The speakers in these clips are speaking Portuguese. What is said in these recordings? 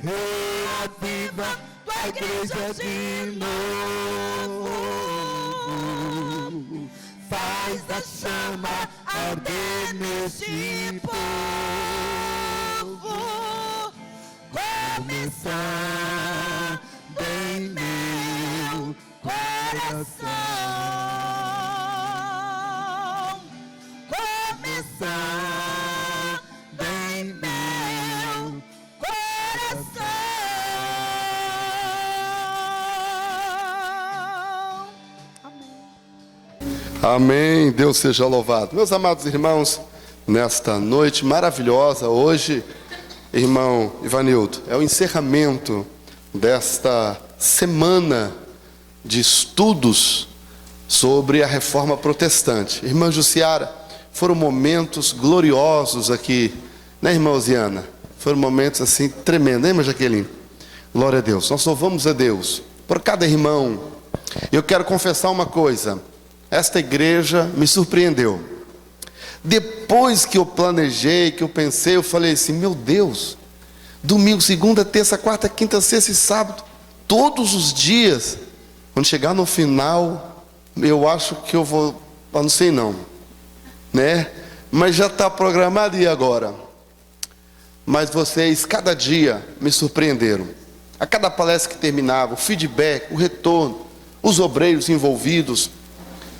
reaviva tua igreja de novo. Faz a chama arder neste povo. Começar bem meu coração. Começar bem meu coração. Amém. Deus seja louvado. Meus amados irmãos, nesta noite maravilhosa, hoje, irmão Ivanildo, é o encerramento desta semana de estudos sobre a reforma protestante. Irmã Jussiara, foram momentos gloriosos aqui, né, irmã Osiana? Foram momentos assim tremendos, né, irmã Jaqueline? Glória a Deus. Nós louvamos a Deus por cada irmão. Eu quero confessar uma coisa: esta igreja me surpreendeu. Depois que eu planejei, que eu pensei, eu falei assim: meu Deus, domingo, segunda, terça, quarta, quinta, sexta e sábado, todos os dias. Quando chegar no final, eu acho que eu vou, não sei não, né? Mas já está programado, e agora? Mas vocês, cada dia, me surpreenderam. A cada palestra que terminava, o feedback, o retorno, os obreiros envolvidos.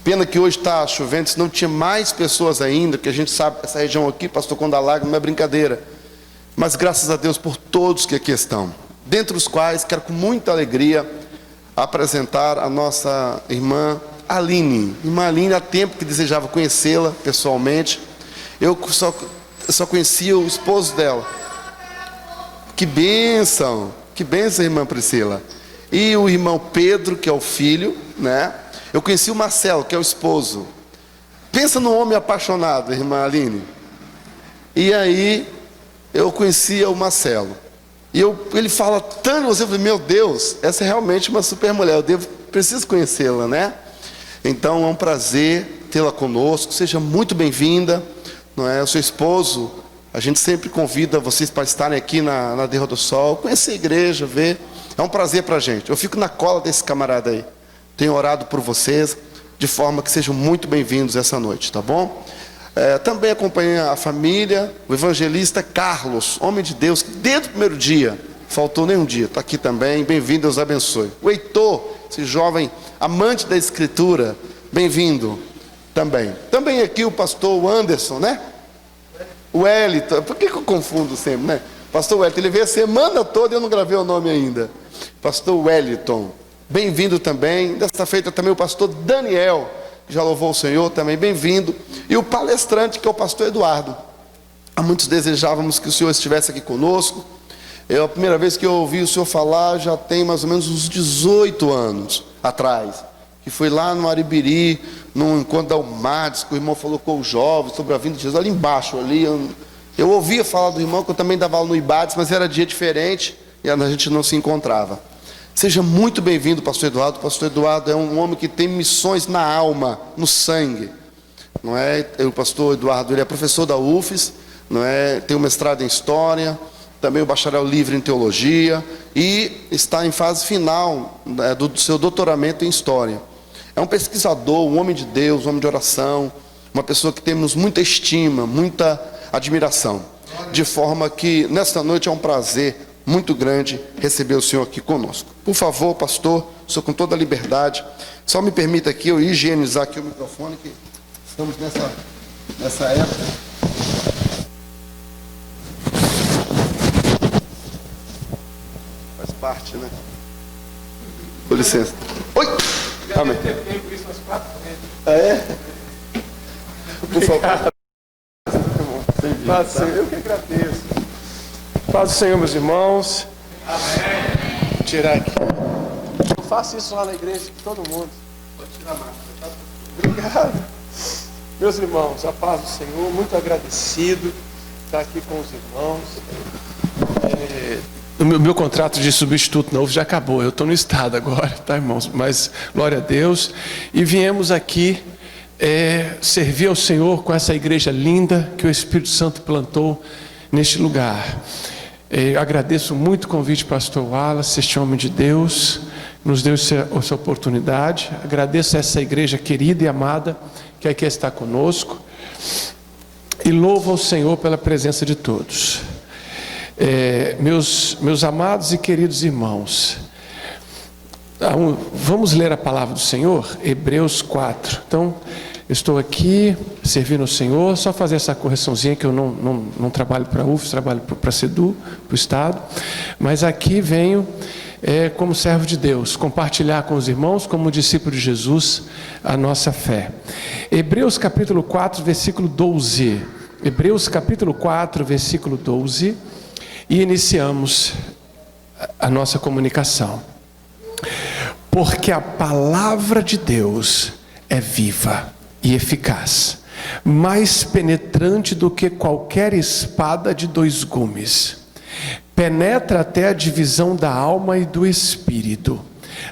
Pena que hoje está chovendo, senão tinha mais pessoas ainda, porque a gente sabe que essa região aqui, pastor Condalago, não é brincadeira. Mas graças a Deus por todos que aqui estão. Dentre os quais, quero com muita alegria apresentar a nossa irmã Aline. Irmã Aline, há tempo que desejava conhecê-la pessoalmente. Eu só conhecia o esposo dela. Que bênção, irmã Priscila. E o irmão Pedro, que é o filho, né? Eu conheci o Marcelo, que é o esposo. Pensa num homem apaixonado, irmã Aline. E aí, eu conhecia o Marcelo. E ele fala tanto, você falei: meu Deus, essa é realmente uma super mulher, preciso conhecê-la, né? Então é um prazer tê-la conosco, seja muito bem-vinda, não é? O seu esposo, a gente sempre convida vocês para estarem aqui na Derra do Sol, conhecer a igreja, ver, é um prazer para a gente. Eu fico na cola desse camarada aí, tenho orado por vocês, de forma que sejam muito bem-vindos essa noite, tá bom? Também acompanha a família, o evangelista Carlos, homem de Deus, que desde o primeiro dia, faltou nenhum dia, está aqui também, bem-vindo, Deus abençoe. O Heitor, esse jovem amante da escritura, bem-vindo também. Também aqui o pastor Anderson, né? O Wellington, por que eu confundo sempre, né? Pastor Wellington, ele veio a semana toda e eu não gravei o nome ainda. Pastor Wellington, bem-vindo também. Desta feita também o pastor Daniel, que já louvou o Senhor, também bem-vindo. E o palestrante, que é o pastor Eduardo. Há muitos desejávamos que o senhor estivesse aqui conosco. A primeira vez que eu ouvi o senhor falar já tem mais ou menos uns 18 anos atrás, que foi lá no Aribiri, num encontro da UMADES, que o irmão falou com os jovens sobre a vinda de Jesus, ali embaixo, ali. Eu ouvia falar do irmão, que eu também dava aula no IBADES, mas era dia diferente e a gente não se encontrava. Seja muito bem-vindo, pastor Eduardo. O pastor Eduardo é um homem que tem missões na alma, no sangue, não é? O pastor Eduardo, ele é professor da UFES, não é? Tem um mestrado em História, também o bacharel livre em Teologia, e está em fase final do seu doutoramento em História. É um pesquisador, um homem de Deus, um homem de oração, uma pessoa que temos muita estima, muita admiração, de forma que nesta noite é um prazer muito grande receber o senhor aqui conosco. Por favor, pastor, o senhor com toda a liberdade, só me permita aqui eu higienizar aqui o microfone, que estamos nessa época. Faz parte, né? Com licença. Oi! Amém. Ah, é? Por favor. Eu que agradeço. Paz do Senhor, meus irmãos. Amém. Vou tirar aqui. Eu faço isso lá na igreja com todo mundo. Pode tirar a máscara, tá? Obrigado. Meus irmãos, a paz do Senhor, muito agradecido estar aqui com os irmãos. O meu contrato de substituto novo já acabou. Eu estou no estado agora, tá, irmãos? Mas glória a Deus. E viemos aqui servir ao Senhor com essa igreja linda que o Espírito Santo plantou neste lugar. Eu agradeço muito o convite do pastor Wallace, este homem de Deus, nos deu essa oportunidade. Agradeço a essa igreja querida e amada que aqui está conosco. E louvo ao Senhor pela presença de todos. Meus amados e queridos irmãos, vamos ler a palavra do Senhor, Hebreus 4. Então, eu estou aqui servindo ao Senhor, só fazer essa correçãozinha, que eu não trabalho para a UFS, trabalho para a SEDU, para o Estado, mas aqui venho como servo de Deus, compartilhar com os irmãos, como discípulo de Jesus, a nossa fé. Hebreus capítulo 4, versículo 12. Hebreus capítulo 4, versículo 12, e iniciamos a nossa comunicação. Porque a palavra de Deus é viva e eficaz, mais penetrante do que qualquer espada de 2 gumes, penetra até a divisão da alma e do espírito,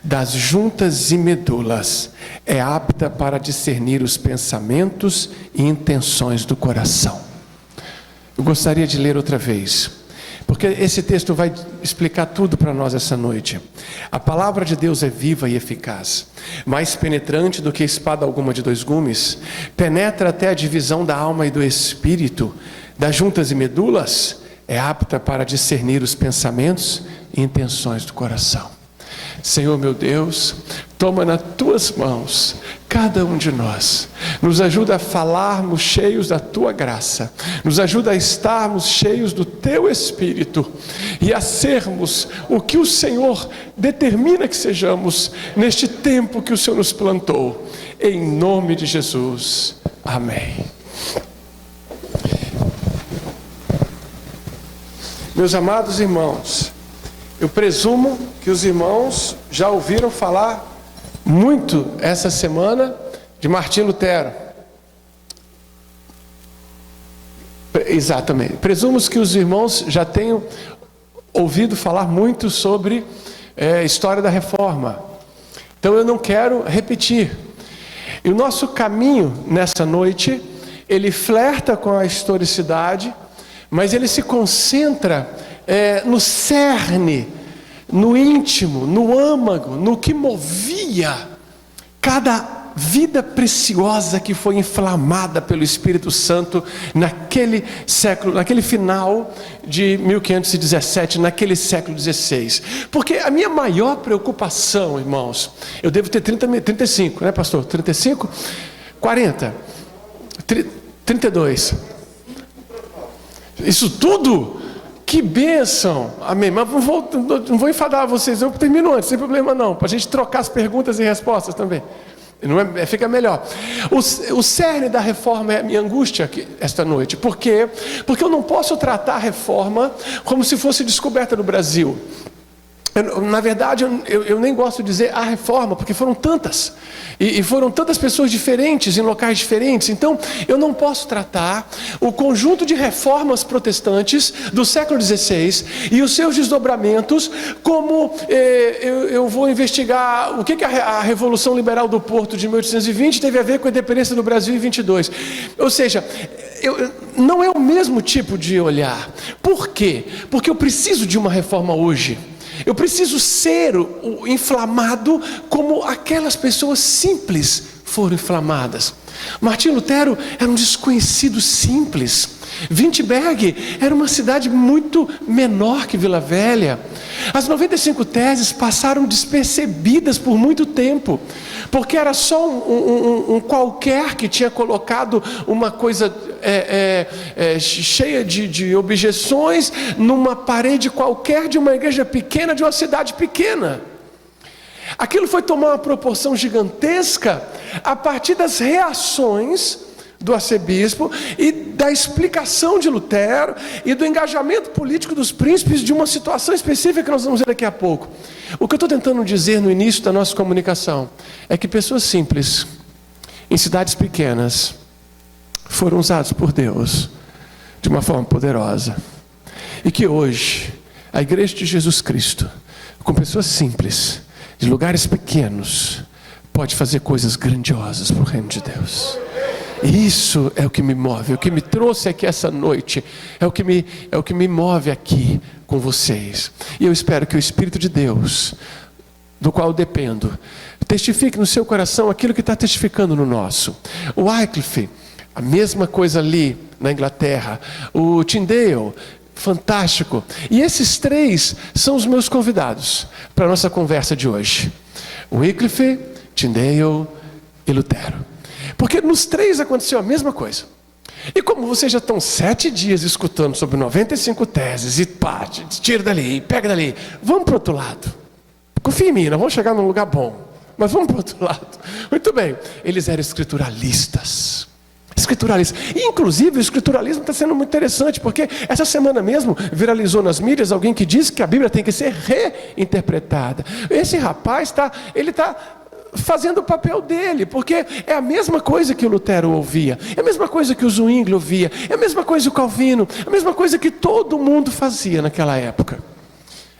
das juntas e medulas, é apta para discernir os pensamentos e intenções do coração. Eu gostaria de ler outra vez, porque esse texto vai explicar tudo para nós essa noite. A palavra de Deus é viva e eficaz, mais penetrante do que espada alguma de 2 gumes, penetra até a divisão da alma e do espírito, das juntas e medulas, é apta para discernir os pensamentos e intenções do coração. Senhor meu Deus, toma nas tuas mãos cada um de nós, nos ajuda a falarmos cheios da tua graça, nos ajuda a estarmos cheios do teu Espírito e a sermos o que o Senhor determina que sejamos neste tempo que o Senhor nos plantou, em nome de Jesus, amém. Meus amados irmãos, eu presumo que os irmãos já ouviram falar muito essa semana de Martim Lutero. Exatamente. Presumo que os irmãos já tenham ouvido falar muito sobre a história da Reforma. Então eu não quero repetir. E o nosso caminho nessa noite, ele flerta com a historicidade, mas ele se concentra no cerne, no íntimo, no âmago, no que movia cada vida preciosa que foi inflamada pelo Espírito Santo naquele século, naquele final de 1517, naquele século XVI. Porque a minha maior preocupação, irmãos, eu devo ter 35, né, pastor? 35? 40? 32? Isso tudo? Que bênção, amém. Mas não vou enfadar vocês, eu termino antes, sem problema não, para a gente trocar as perguntas e respostas também. Não fica melhor. O cerne da reforma é a minha angústia esta noite. Por quê? Porque eu não posso tratar a reforma como se fosse descoberta no Brasil. Na verdade, eu nem gosto de dizer a reforma, porque foram tantas, e foram tantas pessoas diferentes, em locais diferentes. Então, eu não posso tratar o conjunto de reformas protestantes do século XVI e os seus desdobramentos como eu vou investigar o que a Revolução Liberal do Porto de 1820 teve a ver com a independência do Brasil em 22. Ou seja, não é o mesmo tipo de olhar. Por quê? Porque eu preciso de uma reforma hoje. Eu preciso ser inflamado como aquelas pessoas simples foram inflamadas. Martim Lutero era um desconhecido simples. Wittenberg era uma cidade muito menor que Vila Velha. As 95 teses passaram despercebidas por muito tempo, porque era só um qualquer que tinha colocado uma coisa cheia de objeções numa parede qualquer de uma igreja pequena, de uma cidade pequena. Aquilo foi tomar uma proporção gigantesca a partir das reações do arcebispo e da explicação de Lutero e do engajamento político dos príncipes de uma situação específica que nós vamos ver daqui a pouco. O que eu estou tentando dizer no início da nossa comunicação é que pessoas simples, em cidades pequenas, foram usadas por Deus de uma forma poderosa. E que hoje, a Igreja de Jesus Cristo, com pessoas simples, de lugares pequenos, pode fazer coisas grandiosas para o reino de Deus. Isso é o que me move, o que me trouxe aqui essa noite, é o que me move aqui com vocês. E eu espero que o Espírito de Deus, do qual eu dependo, testifique no seu coração aquilo que está testificando no nosso. O Wycliffe, a mesma coisa ali na Inglaterra. O Tyndale, fantástico. E esses três são os meus convidados para a nossa conversa de hoje. Wycliffe, Tyndale e Lutero. Porque nos três aconteceu a mesma coisa. E como vocês já estão 7 dias escutando sobre 95 teses, e pá, tira dali, pega dali, vamos para o outro lado. Confia em mim, nós vamos chegar num lugar bom. Mas vamos para o outro lado. Muito bem, eles eram escrituralistas. E inclusive o escrituralismo está sendo muito interessante, porque essa semana mesmo viralizou nas mídias alguém que disse que a Bíblia tem que ser reinterpretada. Esse rapaz está fazendo o papel dele, porque é a mesma coisa que o Lutero ouvia, é a mesma coisa que o Zwingli ouvia, é a mesma coisa que o Calvino, é a mesma coisa que todo mundo fazia naquela época.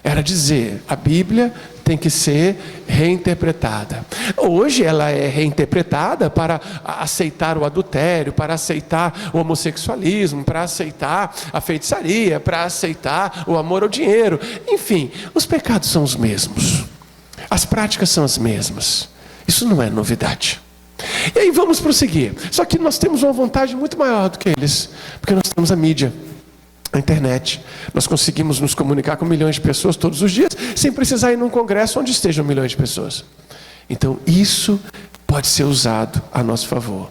Era dizer, a Bíblia tem que ser reinterpretada. Hoje ela é reinterpretada para aceitar o adultério, para aceitar o homossexualismo, para aceitar a feitiçaria, para aceitar o amor ao dinheiro. Enfim, os pecados são os mesmos. As práticas são as mesmas. Isso não é novidade. E aí vamos prosseguir. Só que nós temos uma vantagem muito maior do que eles, porque nós temos a mídia. A internet, nós conseguimos nos comunicar com milhões de pessoas todos os dias, sem precisar ir num congresso onde estejam milhões de pessoas. Então isso pode ser usado a nosso favor.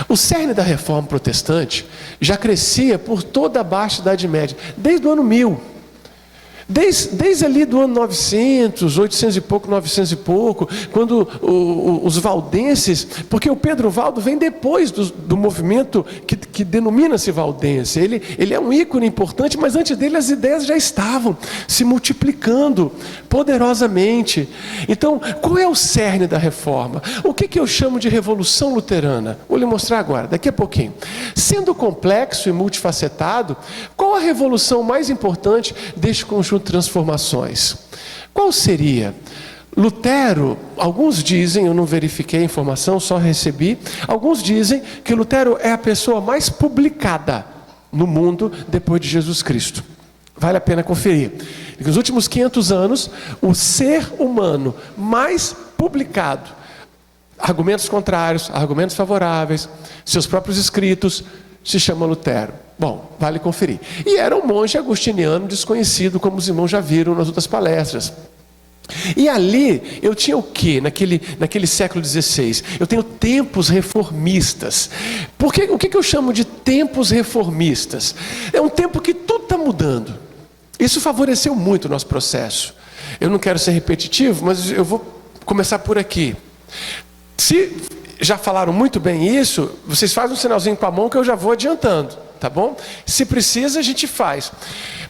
O cerne da reforma protestante já crescia por toda a Baixa Idade Média, desde o ano 1000. Desde ali do ano 900, 800 e pouco, 900 e pouco, quando os valdenses, porque o Pedro Valdo vem depois do movimento que denomina-se valdense. Ele é um ícone importante, mas antes dele as ideias já estavam se multiplicando poderosamente. Então, qual é o cerne da reforma? O que eu chamo de revolução luterana? Vou lhe mostrar agora, daqui a pouquinho. Sendo complexo e multifacetado, qual a revolução mais importante deste conjunto de transformações? Qual seria? Lutero, alguns dizem, eu não verifiquei a informação, só recebi, alguns dizem que Lutero é a pessoa mais publicada no mundo depois de Jesus Cristo. Vale a pena conferir. Nos últimos 500 anos, o ser humano mais publicado, argumentos contrários, argumentos favoráveis, seus próprios escritos, se chama Lutero. Bom, vale conferir. E era um monge agostiniano desconhecido, como os irmãos já viram nas outras palestras. E ali, eu tinha o quê? Naquele século XVI? Eu tenho tempos reformistas. O que eu chamo de tempos reformistas? É um tempo que tudo está mudando. Isso favoreceu muito o nosso processo. Eu não quero ser repetitivo, mas eu vou começar por aqui. Se já falaram muito bem isso, vocês fazem um sinalzinho com a mão que eu já vou adiantando, tá bom? Se precisa, a gente faz.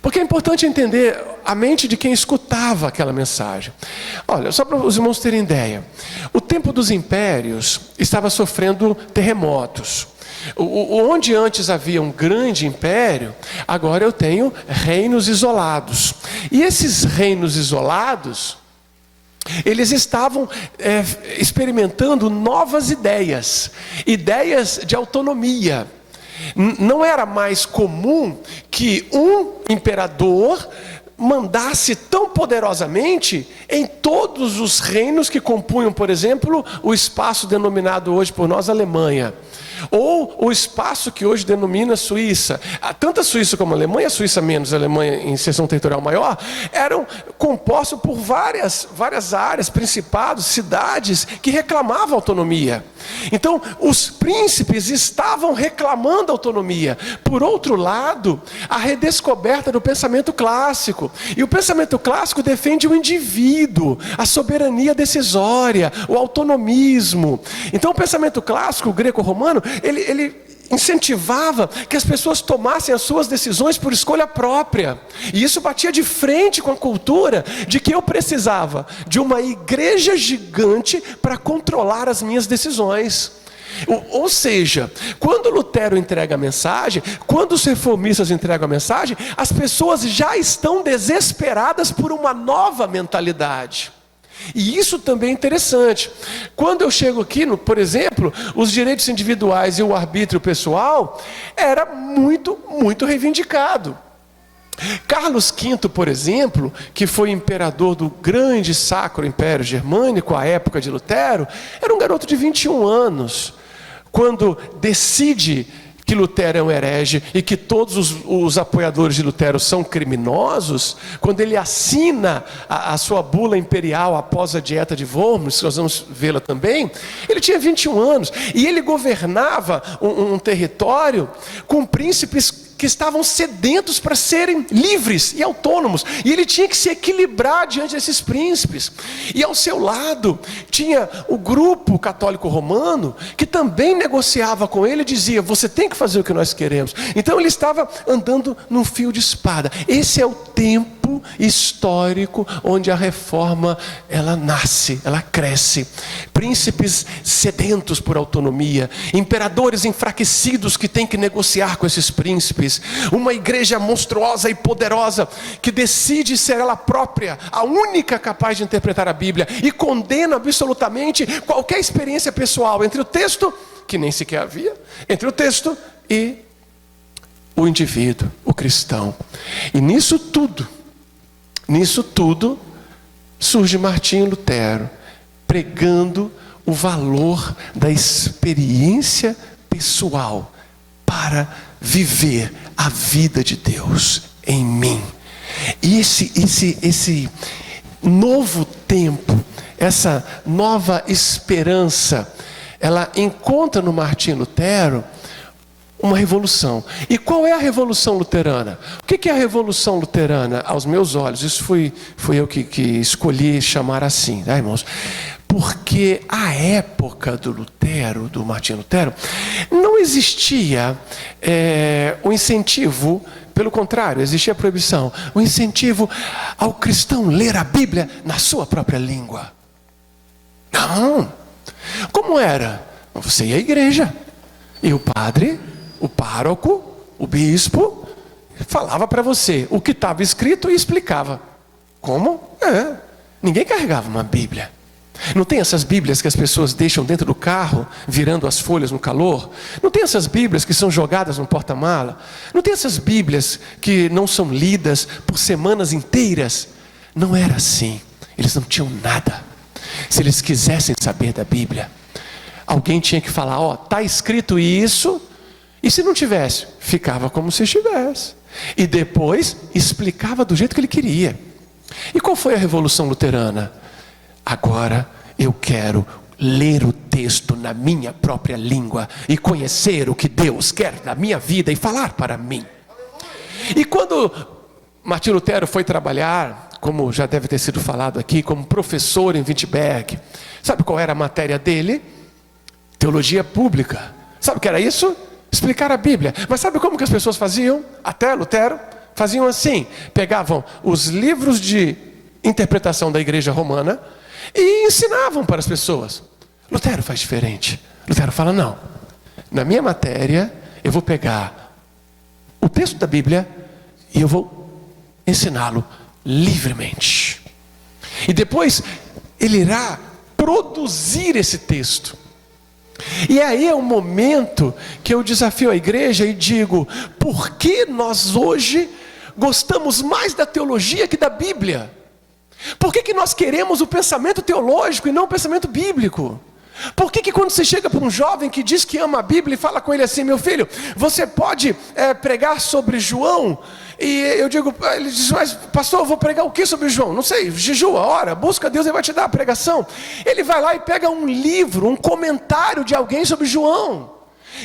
Porque é importante entender a mente de quem escutava aquela mensagem. Olha, só para os irmãos terem ideia. O tempo dos impérios estava sofrendo terremotos. Onde antes havia um grande império, agora eu tenho reinos isolados. E esses reinos isolados, eles estavam experimentando novas ideias de autonomia. Não era mais comum que um imperador mandasse tão poderosamente em todos os reinos que compunham, por exemplo, o espaço denominado hoje por nós Alemanha, ou o espaço que hoje denomina Suíça. Tanto a Suíça como a Suíça menos a Alemanha em seção territorial maior, eram compostos por várias áreas, principados, cidades que reclamavam autonomia. Então, os príncipes estavam reclamando autonomia. Por outro lado, a redescoberta do pensamento clássico. E o pensamento clássico defende o indivíduo, a soberania decisória, o autonomismo. Então, o pensamento clássico greco-romano, ele incentivava que as pessoas tomassem as suas decisões por escolha própria. E isso batia de frente com a cultura de que eu precisava de uma igreja gigante para controlar as minhas decisões. Ou seja, quando Lutero entrega a mensagem, quando os reformistas entregam a mensagem, as pessoas já estão desesperadas por uma nova mentalidade. E isso também é interessante. Quando eu chego aqui, por exemplo, os direitos individuais e o arbítrio pessoal era muito, muito reivindicado. Carlos V, por exemplo, que foi imperador do grande Sacro Império Germânico, à época de Lutero, era um garoto de 21 anos, quando decide que Lutero é um herege e que todos os apoiadores de Lutero são criminosos, quando ele assina a sua bula imperial após a Dieta de Worms, nós vamos vê-la também, ele tinha 21 anos, e ele governava um território com príncipes que estavam sedentos para serem livres e autônomos, e ele tinha que se equilibrar diante desses príncipes, e ao seu lado tinha o grupo católico romano, que também negociava com ele e dizia, você tem que fazer o que nós queremos. Então ele estava andando num fio de espada. Esse é o tempo histórico onde a reforma, ela nasce, ela cresce. Príncipes sedentos por autonomia, imperadores enfraquecidos que têm que negociar com esses príncipes, uma igreja monstruosa e poderosa que decide ser ela própria a única capaz de interpretar a Bíblia e condena absolutamente qualquer experiência pessoal entre o texto, que nem sequer havia, entre o texto e o indivíduo, o cristão. E nisso tudo surge Martinho Lutero, pregando o valor da experiência pessoal para viver a vida de Deus em mim. E esse novo tempo, essa nova esperança, ela encontra no Martinho Lutero uma revolução. E qual é a revolução luterana? O que é a revolução luterana? Aos meus olhos, isso fui eu que escolhi chamar assim, tá, irmãos? Porque a época do Lutero, do Martinho Lutero, não existia o incentivo, pelo contrário, existia a proibição, o incentivo ao cristão ler a Bíblia na sua própria língua. Não. Como era? Você ia à igreja, e o padre, o pároco, o bispo, falava para você o que estava escrito e explicava. Como? Ninguém carregava uma Bíblia. Não tem essas Bíblias que as pessoas deixam dentro do carro, virando as folhas no calor? Não tem essas Bíblias que são jogadas no porta-mala? Não tem essas Bíblias que não são lidas por semanas inteiras? Não era assim. Eles não tinham nada. Se eles quisessem saber da Bíblia, alguém tinha que falar, está escrito isso, e se não tivesse, ficava como se estivesse. E depois explicava do jeito que ele queria. E qual foi a Revolução Luterana? Agora eu quero ler o texto na minha própria língua e conhecer o que Deus quer da minha vida e falar para mim. E quando Martinho Lutero foi trabalhar, como já deve ter sido falado aqui, como professor em Wittenberg, sabe qual era a matéria dele? Teologia pública. Sabe o que era isso? Explicar a Bíblia. Mas sabe como que as pessoas faziam? Até Lutero faziam assim: pegavam os livros de interpretação da igreja romana e ensinavam para as pessoas. Lutero faz diferente. Lutero fala, não, na minha matéria eu vou pegar o texto da Bíblia e eu vou ensiná-lo livremente. E depois ele irá produzir esse texto. E aí é o momento que eu desafio a igreja e digo, por que nós hoje gostamos mais da teologia que da Bíblia? Por que nós queremos o pensamento teológico e não o pensamento bíblico? Por que quando você chega para um jovem que diz que ama a Bíblia e fala com ele assim, meu filho, você pode pregar sobre João? E eu digo, ele diz, mas pastor, eu vou pregar o que sobre João? Não sei, jejua, ora, busca Deus, ele vai te dar a pregação. Ele vai lá e pega um livro, um comentário de alguém sobre João.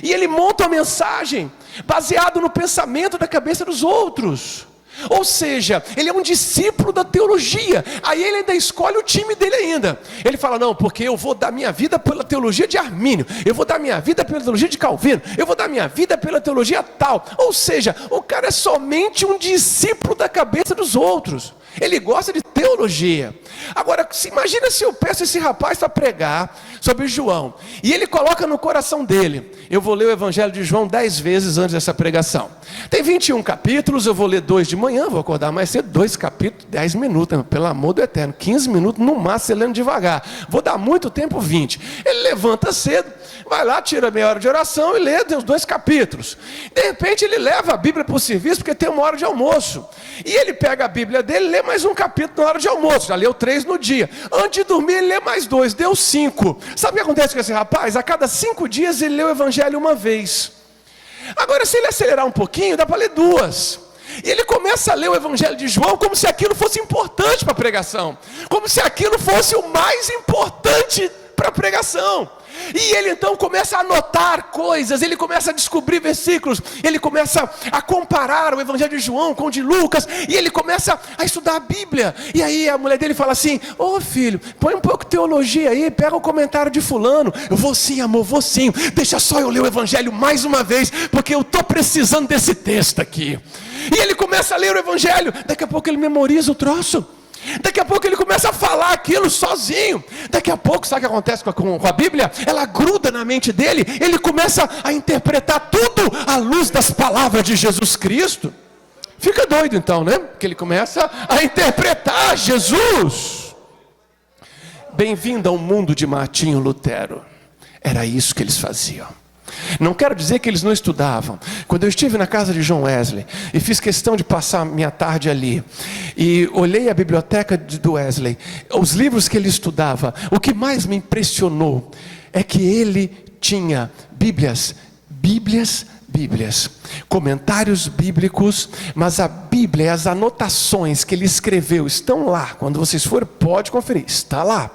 E ele monta uma mensagem baseado no pensamento da cabeça dos outros. Ou seja, ele é um discípulo da teologia. Aí ele ainda escolhe o time dele ainda. Ele fala, não, porque eu vou dar minha vida pela teologia de Armínio, eu vou dar minha vida pela teologia de Calvino, eu vou dar minha vida pela teologia tal. Ou seja, o cara é somente um discípulo da cabeça dos outros. Ele gosta de teologia. Agora, imagina se eu peço esse rapaz para pregar sobre João, e ele coloca no coração dele: eu vou ler o Evangelho de João 10 vezes antes dessa pregação. Tem 21 capítulos, eu vou ler 2 de manhã, vou acordar mais cedo, 2 capítulos, 10 minutos, pelo amor do Eterno, 15 minutos no máximo, lendo devagar. Vou dar muito tempo, 20. Ele levanta cedo, vai lá, tira meia hora de oração e lê os 2 capítulos. De repente ele leva a Bíblia para o serviço, porque tem uma hora de almoço. E ele pega a Bíblia dele e lê mais um capítulo na hora de almoço. Já leu 3 no dia. Antes de dormir ele lê mais 2, deu 5. Sabe o que acontece com esse rapaz? A cada 5 dias ele lê o Evangelho uma vez. Agora, se ele acelerar um pouquinho, dá para ler 2. E ele começa a ler o Evangelho de João como se aquilo fosse importante para a pregação. Como se aquilo fosse o mais importante para a pregação. E ele então começa a anotar coisas, ele começa a descobrir versículos, ele começa a comparar o Evangelho de João com o de Lucas, e ele começa a estudar a Bíblia. E aí a mulher dele fala assim: ô filho, põe um pouco de teologia aí, pega o comentário de fulano. Eu vou sim, amor, vou sim, deixa só eu ler o Evangelho mais uma vez, porque eu estou precisando desse texto aqui. E ele começa a ler o Evangelho, daqui a pouco ele memoriza o troço. Daqui a pouco ele começa a falar aquilo sozinho. Daqui a pouco, sabe o que acontece com a Bíblia? Ela gruda na mente dele. Ele começa a interpretar tudo à luz das palavras de Jesus Cristo. Fica doido então, né? Porque ele começa a interpretar Jesus. Bem-vindo ao mundo de Martinho Lutero. Era isso que eles faziam. Não quero dizer que eles não estudavam. Quando eu estive na casa de John Wesley e fiz questão de passar minha tarde ali, e olhei a biblioteca do Wesley, os livros que ele estudava, o que mais me impressionou é que ele tinha Bíblias, comentários bíblicos, mas a Bíblia, as anotações que ele escreveu estão lá. Quando vocês forem, pode conferir, está lá.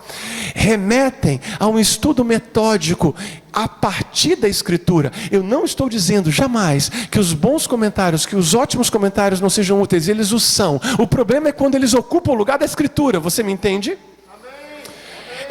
Remetem a um estudo metódico a partir da Escritura. Eu não estou dizendo jamais que os bons comentários, que os ótimos comentários não sejam úteis, eles o são. O problema é quando eles ocupam o lugar da Escritura, você me entende?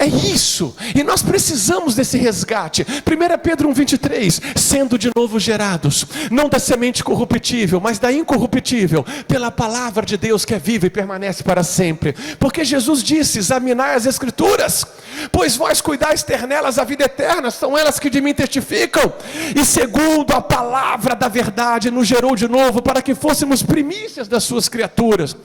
É isso, e nós precisamos desse resgate. 1 Pedro 1,23, sendo de novo gerados, não da semente corruptível, mas da incorruptível, pela palavra de Deus que é viva e permanece para sempre. Porque Jesus disse: examinai as Escrituras, pois vós cuidais ter nelas a vida eterna, são elas que de mim testificam. E segundo a palavra da verdade, nos gerou de novo, para que fôssemos primícias das suas criaturas.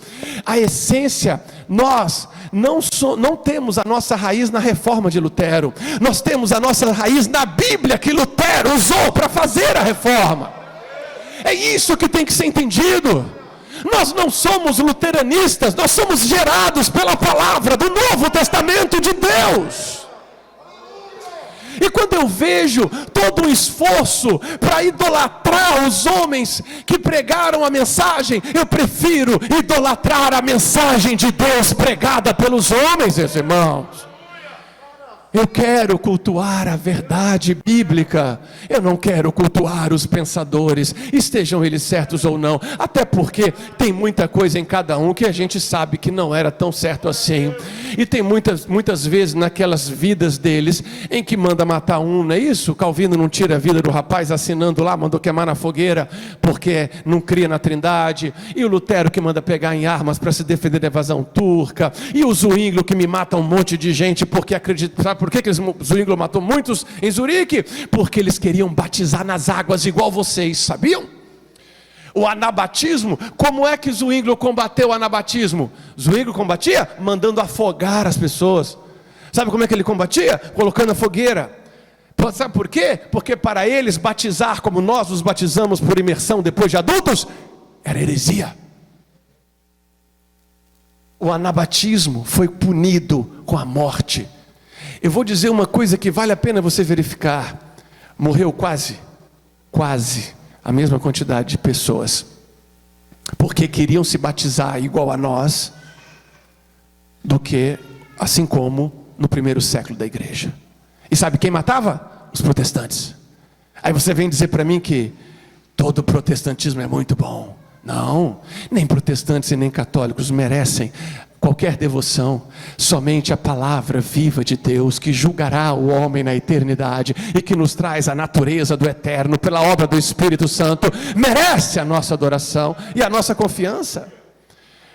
A essência, nós não temos a nossa raiz na reforma de Lutero. Nós temos a nossa raiz na Bíblia que Lutero usou para fazer a reforma. É isso que tem que ser entendido. Nós não somos luteranistas, nós somos gerados pela palavra do Novo Testamento de Deus. E quando eu vejo todo o esforço para idolatrar os homens que pregaram a mensagem, eu prefiro idolatrar a mensagem de Deus pregada pelos homens, meus irmãos. Eu quero cultuar a verdade bíblica. Eu não quero cultuar os pensadores, estejam eles certos ou não. Até porque tem muita coisa em cada um que a gente sabe que não era tão certo assim. E tem muitas vezes naquelas vidas deles em que manda matar um, não é isso? Calvino não tira a vida do rapaz assinando lá, mandou queimar na fogueira porque não cria na Trindade. E o Lutero que manda pegar em armas para se defender da invasão turca. E o Zwinglio que me mata um monte de gente porque acredita... Sabe por que Zwinglio matou muitos em Zurique? Porque eles queriam batizar nas águas igual vocês, sabiam? O anabatismo, como é que Zwinglio combateu o anabatismo? Zwinglio combatia mandando afogar as pessoas. Sabe como é que ele combatia? Colocando a fogueira. Sabe por quê? Porque para eles batizar como nós nos batizamos por imersão depois de adultos, era heresia. O anabatismo foi punido com a morte. Eu vou dizer uma coisa que vale a pena você verificar. Morreu quase a mesma quantidade de pessoas, porque queriam se batizar igual a nós, do que, assim como no primeiro século da igreja. E sabe quem matava? Os protestantes. Aí você vem dizer para mim que todo protestantismo é muito bom. Não, nem protestantes e nem católicos merecem qualquer devoção. Somente a palavra viva de Deus, que julgará o homem na eternidade e que nos traz a natureza do eterno pela obra do Espírito Santo, merece a nossa adoração e a nossa confiança.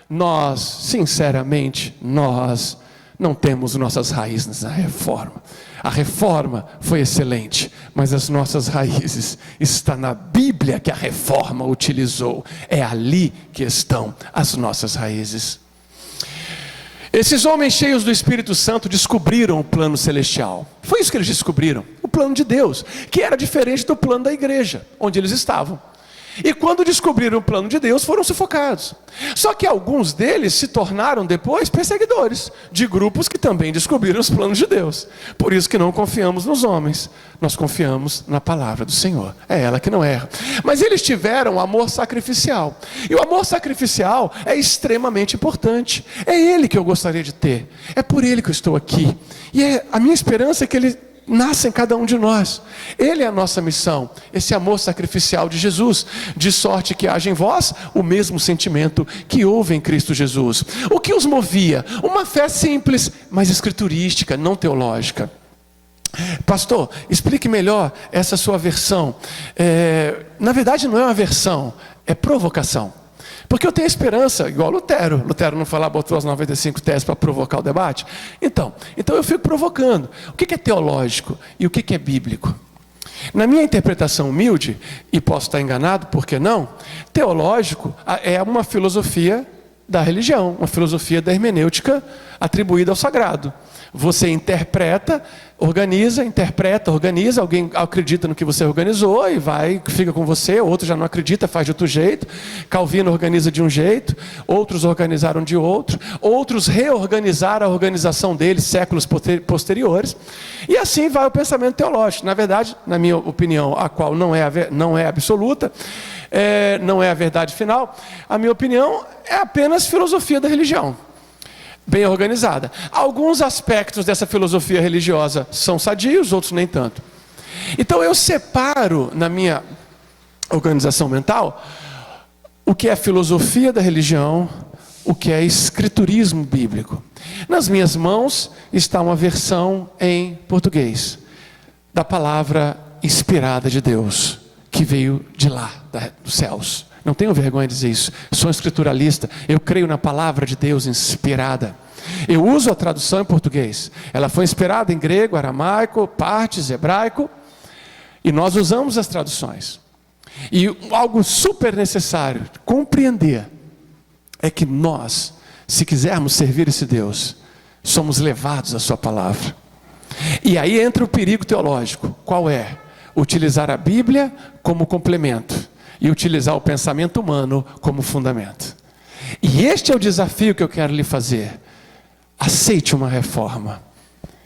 Nós, sinceramente, nós não temos nossas raízes na reforma. A reforma foi excelente, mas as nossas raízes estão na Bíblia que a reforma utilizou. É ali que estão as nossas raízes. Esses homens cheios do Espírito Santo descobriram o plano celestial. Foi isso que eles descobriram, o plano de Deus, que era diferente do plano da igreja, onde eles estavam. E quando descobriram o plano de Deus, foram sufocados. Só que alguns deles se tornaram depois perseguidores de grupos que também descobriram os planos de Deus. Por isso que não confiamos nos homens, nós confiamos na palavra do Senhor. É ela que não erra. Mas eles tiveram amor sacrificial. E o amor sacrificial é extremamente importante. É ele que eu gostaria de ter. É por ele que eu estou aqui. E a minha esperança é que ele nasce em cada um de nós. Ele é a nossa missão, esse amor sacrificial de Jesus, de sorte que haja em vós o mesmo sentimento que houve em Cristo Jesus. O que os movia? Uma fé simples, mas escriturística, não teológica. Pastor, explique melhor essa sua versão. Na verdade não é uma versão, é provocação. Porque eu tenho esperança, igual Lutero. Lutero não falava, botou as 95 teses para provocar o debate? Então eu fico provocando. O que é teológico e o que é bíblico? Na minha interpretação humilde, e posso estar enganado, por que não? Teológico é uma filosofia da religião, uma filosofia da hermenêutica atribuída ao sagrado. Você interpreta, organiza, alguém acredita no que você organizou e fica com você, outro já não acredita, faz de outro jeito. Calvino organiza de um jeito, outros organizaram de outro, outros reorganizaram a organização deles séculos posteriores, e assim vai o pensamento teológico. Na verdade, na minha opinião, a qual não é absoluta, não é a verdade final, a minha opinião é apenas filosofia da religião. Bem organizada. Alguns aspectos dessa filosofia religiosa são sadios, outros nem tanto. Então eu separo na minha organização mental o que é filosofia da religião, o que é escriturismo bíblico. Nas minhas mãos está uma versão em português da palavra inspirada de Deus, que veio de lá, dos céus. Não tenho vergonha de dizer isso. Sou escrituralista. Eu creio na palavra de Deus inspirada. Eu uso a tradução em português. Ela foi inspirada em grego, aramaico, partes, hebraico. E nós usamos as traduções. E algo super necessário de compreender é que nós, se quisermos servir esse Deus, somos levados à sua palavra. E aí entra o perigo teológico. Qual é? Utilizar a Bíblia como complemento e utilizar o pensamento humano como fundamento. E este é o desafio que eu quero lhe fazer. Aceite uma reforma.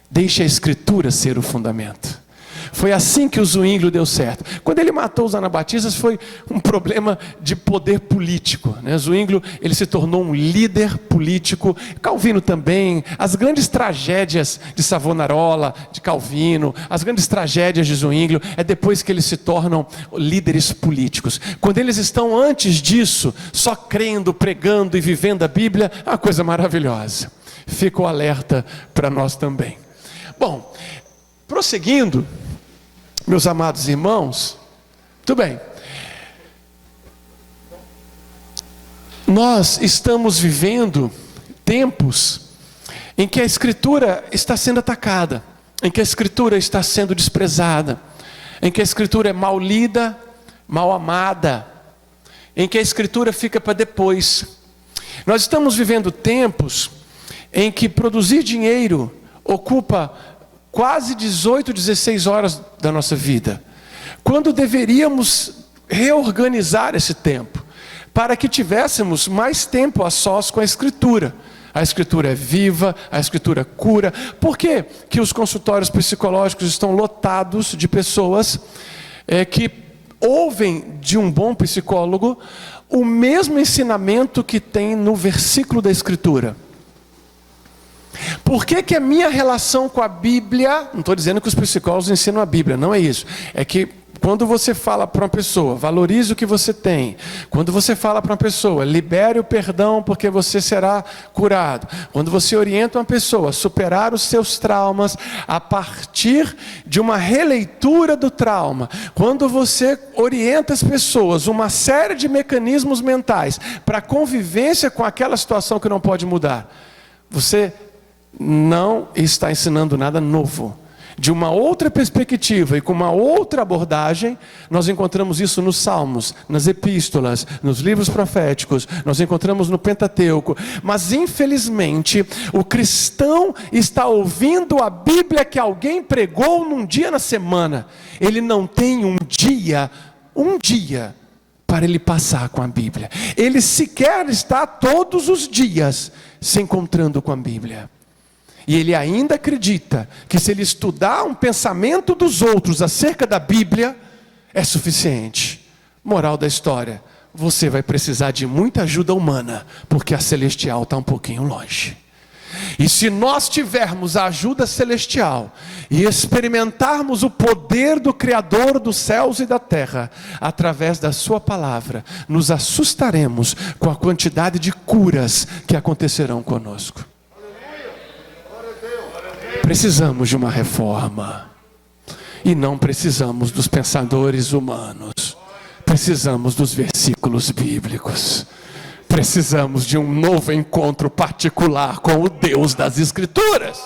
Deixe a Escritura ser o fundamento. Foi assim que o Zwinglio deu certo. Quando ele matou os anabatistas foi um problema de poder político, né? Zwinglio, ele se tornou um líder político. Calvino também. As grandes tragédias de Savonarola, de Calvino, as grandes tragédias de Zwinglio é depois que eles se tornam líderes políticos. Quando eles estão antes disso, só crendo, pregando e vivendo a Bíblia, é uma coisa maravilhosa. Fica o alerta para nós também. Bom, prosseguindo, meus amados irmãos, tudo bem. Nós estamos vivendo tempos em que a Escritura está sendo atacada, em que a Escritura está sendo desprezada, em que a Escritura é mal lida, mal amada, em que a Escritura fica para depois. Nós estamos vivendo tempos em que produzir dinheiro ocupa quase 18, 16 horas da nossa vida, quando deveríamos reorganizar esse tempo, para que tivéssemos mais tempo a sós com a Escritura. A Escritura é viva, a Escritura cura. Por que que os consultórios psicológicos estão lotados de pessoas que ouvem de um bom psicólogo o mesmo ensinamento que tem no versículo da Escritura? Por que que a minha relação com a Bíblia, não estou dizendo que os psicólogos ensinam a Bíblia, não é isso. É que quando você fala para uma pessoa, valorize o que você tem. Quando você fala para uma pessoa, libere o perdão porque você será curado. Quando você orienta uma pessoa a superar os seus traumas a partir de uma releitura do trauma. Quando você orienta as pessoas uma série de mecanismos mentais para convivência com aquela situação que não pode mudar. Você não está ensinando nada novo. De uma outra perspectiva e com uma outra abordagem, nós encontramos isso nos Salmos, nas epístolas, nos livros proféticos, nós encontramos no Pentateuco. Mas infelizmente, o cristão está ouvindo a Bíblia que alguém pregou num dia na semana. Ele não tem um dia para ele passar com a Bíblia. Ele sequer está todos os dias se encontrando com a Bíblia. E ele ainda acredita que se ele estudar um pensamento dos outros acerca da Bíblia, é suficiente. Moral da história: você vai precisar de muita ajuda humana, porque a celestial está um pouquinho longe. E se nós tivermos a ajuda celestial e experimentarmos o poder do Criador dos céus e da terra, através da sua palavra, nos assustaremos com a quantidade de curas que acontecerão conosco. Precisamos de uma reforma. E não precisamos dos pensadores humanos. Precisamos dos versículos bíblicos. Precisamos de um novo encontro particular com o Deus das Escrituras.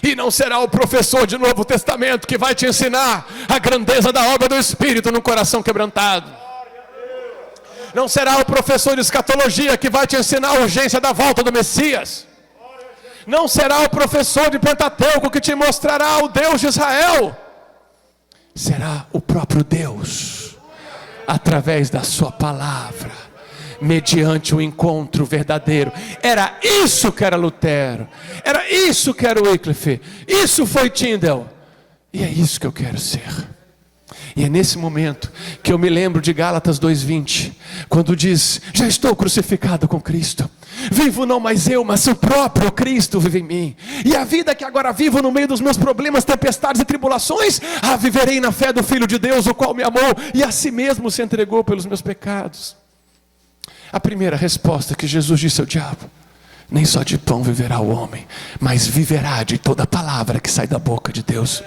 E não será o professor de Novo Testamento que vai te ensinar a grandeza da obra do Espírito no coração quebrantado. Não será o professor de escatologia que vai te ensinar a urgência da volta do Messias. Não será o professor de Pentateuco que te mostrará o Deus de Israel. Será o próprio Deus, através da sua palavra, mediante o encontro verdadeiro. Era isso que era Lutero, era isso que era Wycliffe, isso foi Tyndale, e é isso que eu quero ser. E é nesse momento que eu me lembro de Gálatas 2:20, quando diz: já estou crucificado com Cristo, vivo não mais eu, mas o próprio Cristo vive em mim. E a vida que agora vivo no meio dos meus problemas, tempestades e tribulações, a viverei na fé do Filho de Deus, o qual me amou e a si mesmo se entregou pelos meus pecados. A primeira resposta que Jesus disse ao diabo: nem só de pão viverá o homem, mas viverá de toda palavra que sai da boca de Deus.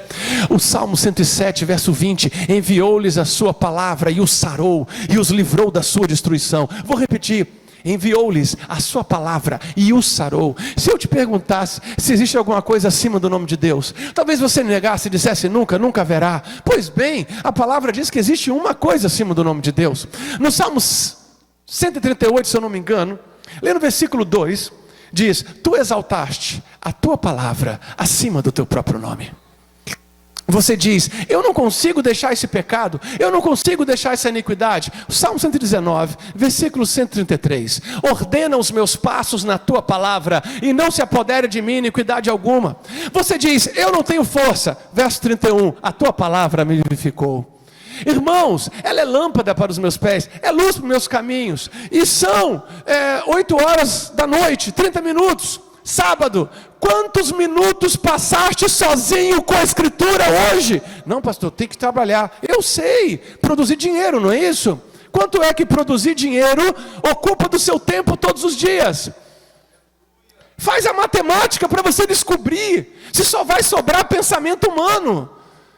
O Salmo 107, verso 20, enviou-lhes a sua palavra e os sarou, e os livrou da sua destruição. Vou repetir: enviou-lhes a sua palavra e os sarou. Se eu te perguntasse se existe alguma coisa acima do nome de Deus, talvez você negasse e dissesse: nunca, nunca haverá. Pois bem, a palavra diz que existe uma coisa acima do nome de Deus. No Salmo 138, se eu não me engano, lê no versículo 2, diz: tu exaltaste a tua palavra acima do teu próprio nome. Você diz: eu não consigo deixar esse pecado, eu não consigo deixar essa iniquidade. O Salmo 119, versículo 133: ordena os meus passos na tua palavra, e não se apodere de mim iniquidade alguma. Você diz: eu não tenho força. Verso 31: a tua palavra me vivificou. Irmãos, ela é lâmpada para os meus pés, é luz para os meus caminhos. E são 8 horas da noite, 30 minutos. Sábado, quantos minutos passaste sozinho com a Escritura hoje? Não, pastor, tem que trabalhar. Eu sei, produzir dinheiro, não é isso? Quanto é que produzir dinheiro ocupa do seu tempo todos os dias? Faz a matemática para você descobrir se só vai sobrar pensamento humano.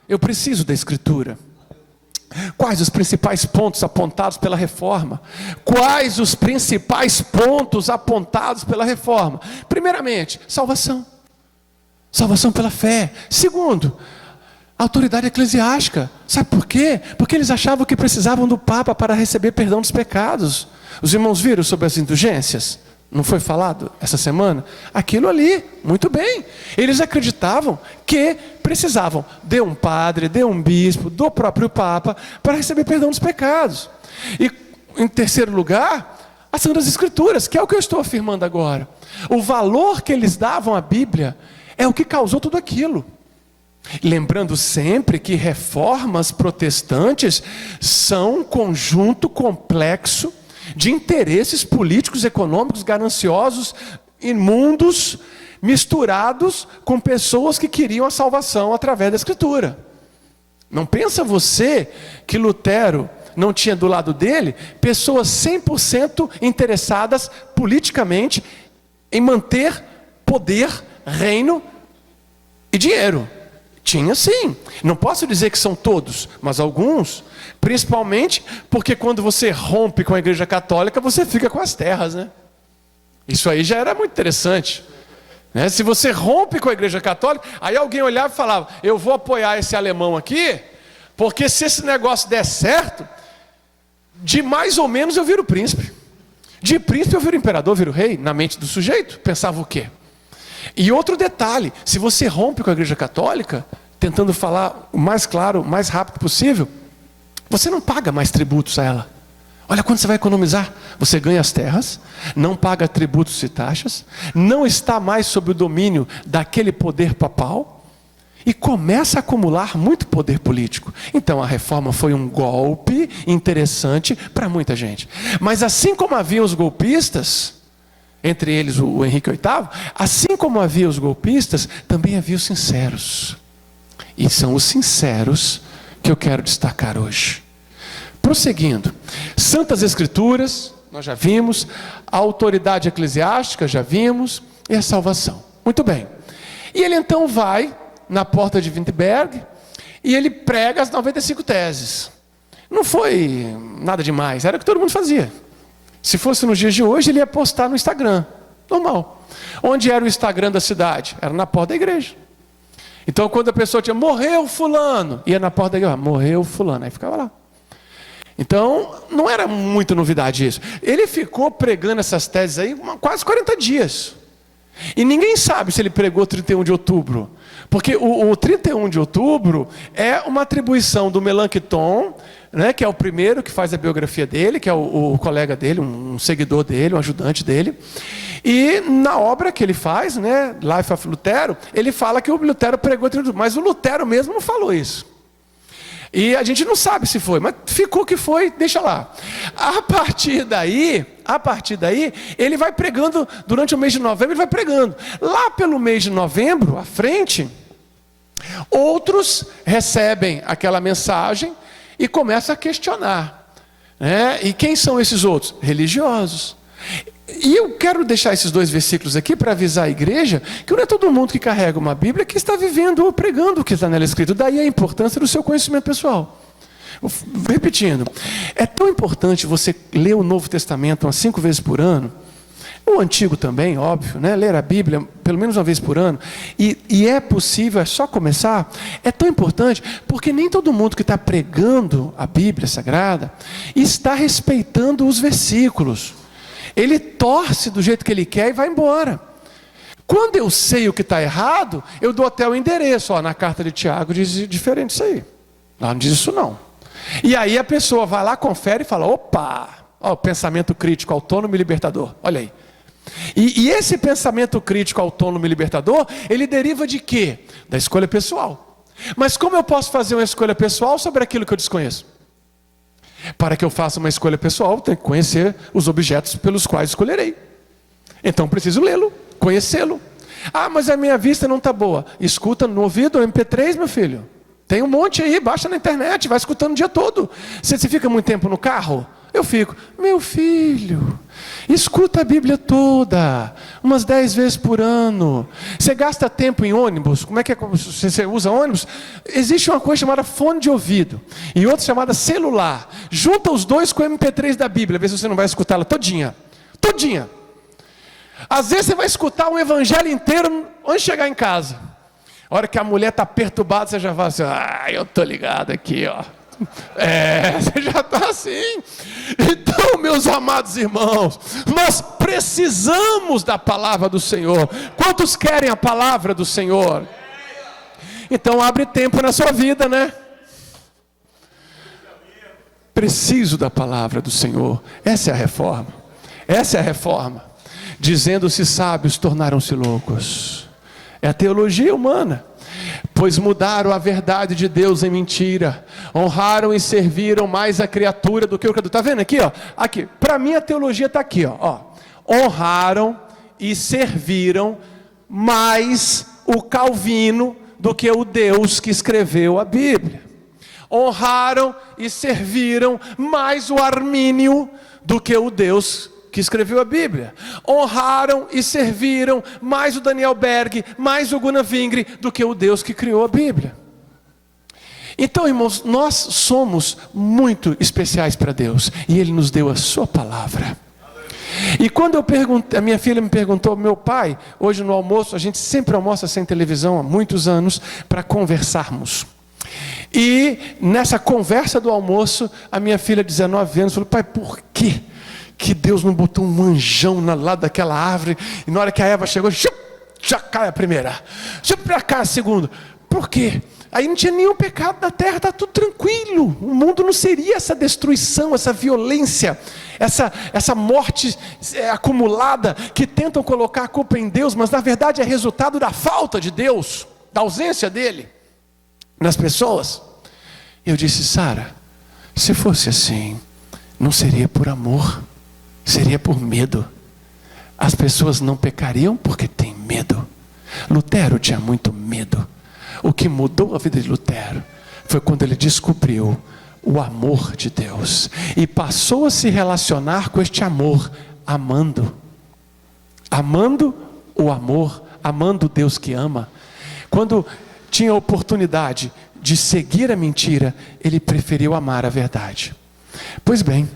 Eu preciso da Escritura. Quais os principais pontos apontados pela reforma? Quais os principais pontos apontados pela reforma? Primeiramente, salvação. Salvação pela fé. Segundo, autoridade eclesiástica. Sabe por quê? Porque eles achavam que precisavam do Papa para receber perdão dos pecados. Os irmãos viram sobre as indulgências? Não foi falado essa semana? Aquilo ali, muito bem. Eles acreditavam que precisavam de um padre, de um bispo, do próprio Papa, para receber perdão dos pecados. E em terceiro lugar, as Santas Escrituras, que é o que eu estou afirmando agora. O valor que eles davam à Bíblia é o que causou tudo aquilo. Lembrando sempre que reformas protestantes são um conjunto complexo de interesses políticos, econômicos, gananciosos, imundos, misturados com pessoas que queriam a salvação através da Escritura. Não pensa você que Lutero não tinha do lado dele pessoas 100% interessadas politicamente em manter poder, reino e dinheiro. Tinha sim, não posso dizer que são todos, mas alguns, principalmente porque quando você rompe com a Igreja Católica, você fica com as terras, né? Isso aí já era muito interessante. Né? Se você rompe com a Igreja Católica, aí alguém olhava e falava, eu vou apoiar esse alemão aqui, porque se esse negócio der certo, de mais ou menos eu viro príncipe. De príncipe eu viro imperador, viro rei, na mente do sujeito. Pensava o quê? E outro detalhe, se você rompe com a Igreja Católica, tentando falar o mais claro, o mais rápido possível, você não paga mais tributos a ela. Olha quanto você vai economizar. Você ganha as terras, não paga tributos e taxas, não está mais sob o domínio daquele poder papal, e começa a acumular muito poder político. Então a reforma foi um golpe interessante para muita gente. Mas assim como havia os golpistas, entre eles o Henrique VIII, assim como havia os golpistas, também havia os sinceros. E são os sinceros que eu quero destacar hoje. Prosseguindo, Santas Escrituras, nós já vimos, a autoridade eclesiástica, já vimos, e a salvação. Muito bem. E ele então vai na porta de Wittenberg, e ele prega as 95 teses. Não foi nada demais, era o que todo mundo fazia. Se fosse nos dias de hoje, ele ia postar no Instagram, normal. Onde era o Instagram da cidade? Era na porta da igreja. Então quando a pessoa tinha, morreu fulano, ia na porta da igreja, morreu fulano, aí ficava lá. Então, não era muita novidade isso. Ele ficou pregando essas teses aí quase 40 dias. E ninguém sabe se ele pregou 31 de outubro. Porque o 31 de outubro é uma atribuição do Melanchthon, né, que é o primeiro que faz a biografia dele, que é o colega dele, um seguidor dele, um ajudante dele. E na obra que ele faz, né, Life of Lutero, ele fala que o Lutero pregou 31 de outubro. Mas o Lutero mesmo não falou isso. E a gente não sabe se foi, mas ficou que foi, deixa lá. A partir daí, ele vai pregando, durante o mês de novembro, ele vai pregando. Lá pelo mês de novembro, à frente, outros recebem aquela mensagem e começam a questionar. Né? E quem são esses outros? Religiosos. E eu quero deixar esses dois versículos aqui para avisar a igreja que não é todo mundo que carrega uma Bíblia que está vivendo ou pregando o que está nela escrito. Daí a importância do seu conhecimento pessoal. Repetindo, é tão importante você ler o Novo Testamento umas 5 vezes por ano, o Antigo também, óbvio, né? Ler a Bíblia pelo menos uma vez por ano, e é possível, é só começar. É tão importante porque nem todo mundo que está pregando a Bíblia Sagrada está respeitando os versículos. Ele torce do jeito que ele quer e vai embora. Quando eu sei o que está errado, eu dou até o endereço. Ó, na carta de Tiago diz diferente isso aí. Lá não diz isso não. E aí a pessoa vai lá, confere e fala, opa, ó, pensamento crítico, autônomo e libertador. Olha aí. E esse pensamento crítico, autônomo e libertador, ele deriva de quê? Da escolha pessoal. Mas como eu posso fazer uma escolha pessoal sobre aquilo que eu desconheço? Para que eu faça uma escolha pessoal, eu tenho que conhecer os objetos pelos quais escolherei. Então preciso lê-lo, conhecê-lo. Ah, mas a minha vista não está boa. Escuta no ouvido o MP3, meu filho. Tem um monte aí, baixa na internet, vai escutando o dia todo. Você fica muito tempo no carro? Eu fico, meu filho, escuta a Bíblia toda, umas 10 vezes por ano. Você gasta tempo em ônibus? Como é que é? Você usa ônibus? Existe uma coisa chamada fone de ouvido e outra chamada celular. Junta os dois com o MP3 da Bíblia, vê se você não vai escutá-la todinha. Todinha. Às vezes você vai escutar um evangelho inteiro antes de chegar em casa. A hora que a mulher está perturbada, você já fala assim, eu estou ligado aqui, ó. Você já está assim. Então, meus amados irmãos, nós precisamos da palavra do Senhor. Quantos querem a palavra do Senhor? Então abre tempo na sua vida, né? Preciso da palavra do Senhor. Essa é a reforma. Essa é a reforma. Dizendo-se sábios, tornaram-se loucos. É a teologia humana. Pois mudaram a verdade de Deus em mentira, honraram e serviram mais a criatura do que o criador. Está vendo aqui? Ó? Aqui. Para mim a teologia está aqui. Ó. Honraram e serviram mais o Calvino do que o Deus que escreveu a Bíblia. Honraram e serviram mais o Armínio do que o Deus que escreveu a Bíblia. Honraram e serviram mais o Daniel Berg, mais o Gunnar Vingre, do que o Deus que criou a Bíblia. Então, irmãos, nós somos muito especiais para Deus, e Ele nos deu a sua palavra. E quando a minha filha me perguntou, meu pai, hoje no almoço, a gente sempre almoça sem televisão há muitos anos, para conversarmos. E nessa conversa do almoço, a minha filha de 19 anos falou, pai, por quê que Deus não botou um anjão na lado daquela árvore, e na hora que a Eva chegou, já cai a primeira, para cá a segunda? Por quê? Aí não tinha nenhum pecado na terra, está tudo tranquilo. O mundo não seria essa destruição, essa violência, essa morte acumulada, que tentam colocar a culpa em Deus, mas na verdade é resultado da falta de Deus, da ausência dele nas pessoas. Eu disse, Sara, se fosse assim, não seria por amor, seria por medo. As pessoas não pecariam porque têm medo. Lutero tinha muito medo. O que mudou a vida de Lutero foi quando ele descobriu o amor de Deus e passou a se relacionar com este amor, amando o amor, amando o Deus que ama. Quando tinha a oportunidade de seguir a mentira, ele preferiu amar a verdade. Pois bem,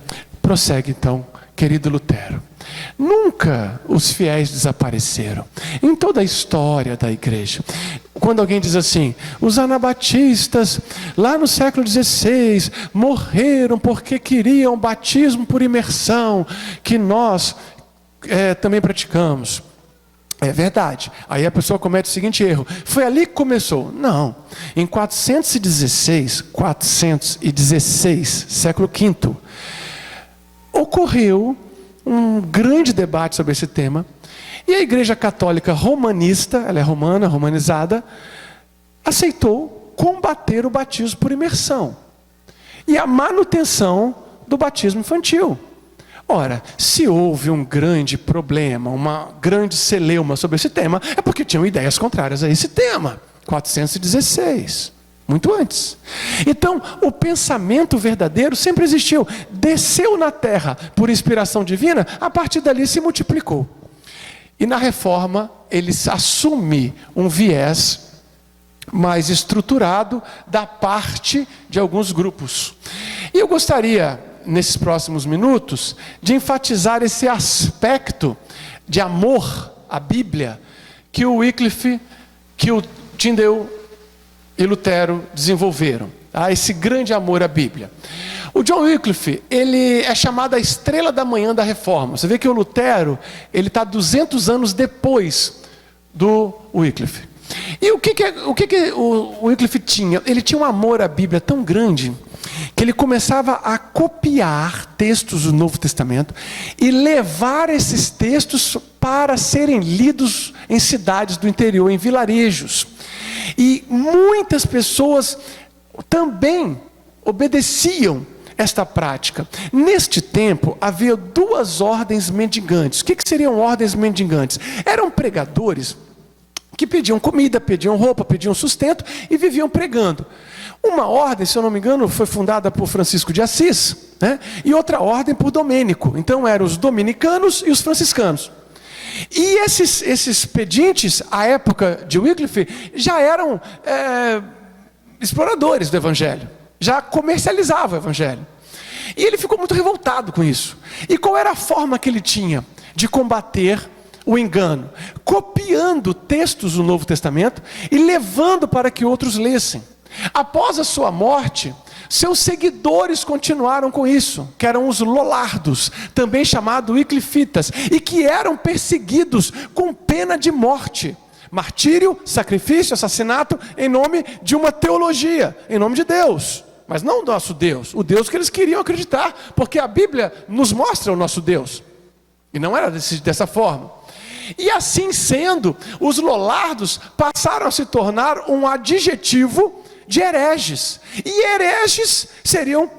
prossegue então, querido Lutero. Nunca os fiéis desapareceram. Em toda a história da igreja, quando alguém diz assim, os anabatistas lá no século XVI morreram porque queriam batismo por imersão, que nós também praticamos. É verdade. Aí a pessoa comete o seguinte erro, foi ali que começou. Não, em 416, século V, ocorreu um grande debate sobre esse tema, e a Igreja Católica romanista, ela é romana, romanizada, aceitou combater o batismo por imersão e a manutenção do batismo infantil. Ora, se houve um grande problema, uma grande celeuma sobre esse tema, é porque tinham ideias contrárias a esse tema. 416, muito antes. Então, o pensamento verdadeiro sempre existiu. Desceu na terra por inspiração divina, a partir dali se multiplicou. E na reforma, ele assume um viés mais estruturado da parte de alguns grupos. E eu gostaria, nesses próximos minutos, de enfatizar esse aspecto de amor à Bíblia que o Wycliffe, que o Tyndale e Lutero desenvolveram. Esse grande amor à Bíblia. O John Wycliffe, ele é chamado a estrela da manhã da reforma. Você vê que o Lutero, ele está 200 anos depois do Wycliffe. E o que o Wycliffe tinha? Ele tinha um amor à Bíblia tão grande que ele começava a copiar textos do Novo Testamento e levar esses textos para serem lidos em cidades do interior, em vilarejos. E muitas pessoas também obedeciam esta prática. Neste tempo, havia duas ordens mendigantes. O que seriam ordens mendigantes? Eram pregadores que pediam comida, pediam roupa, pediam sustento e viviam pregando. Uma ordem, se eu não me engano, foi fundada por Francisco de Assis, né? E outra ordem por Domênico. Então eram os dominicanos e os franciscanos. E esses pedintes, à época de Wycliffe, já eram exploradores do Evangelho, já comercializavam o Evangelho. E ele ficou muito revoltado com isso. E qual era a forma que ele tinha de combater o engano? Copiando textos do Novo Testamento e levando para que outros lessem. Após a sua morte, seus seguidores continuaram com isso, que eram os lollardos, também chamados wyclifitas, e que eram perseguidos com pena de morte. Martírio, sacrifício, assassinato, em nome de uma teologia, em nome de Deus. Mas não o nosso Deus, o Deus que eles queriam acreditar, porque a Bíblia nos mostra o nosso Deus. E não era dessa forma. E assim sendo, os lollardos passaram a se tornar um adjetivo de hereges. E hereges seriam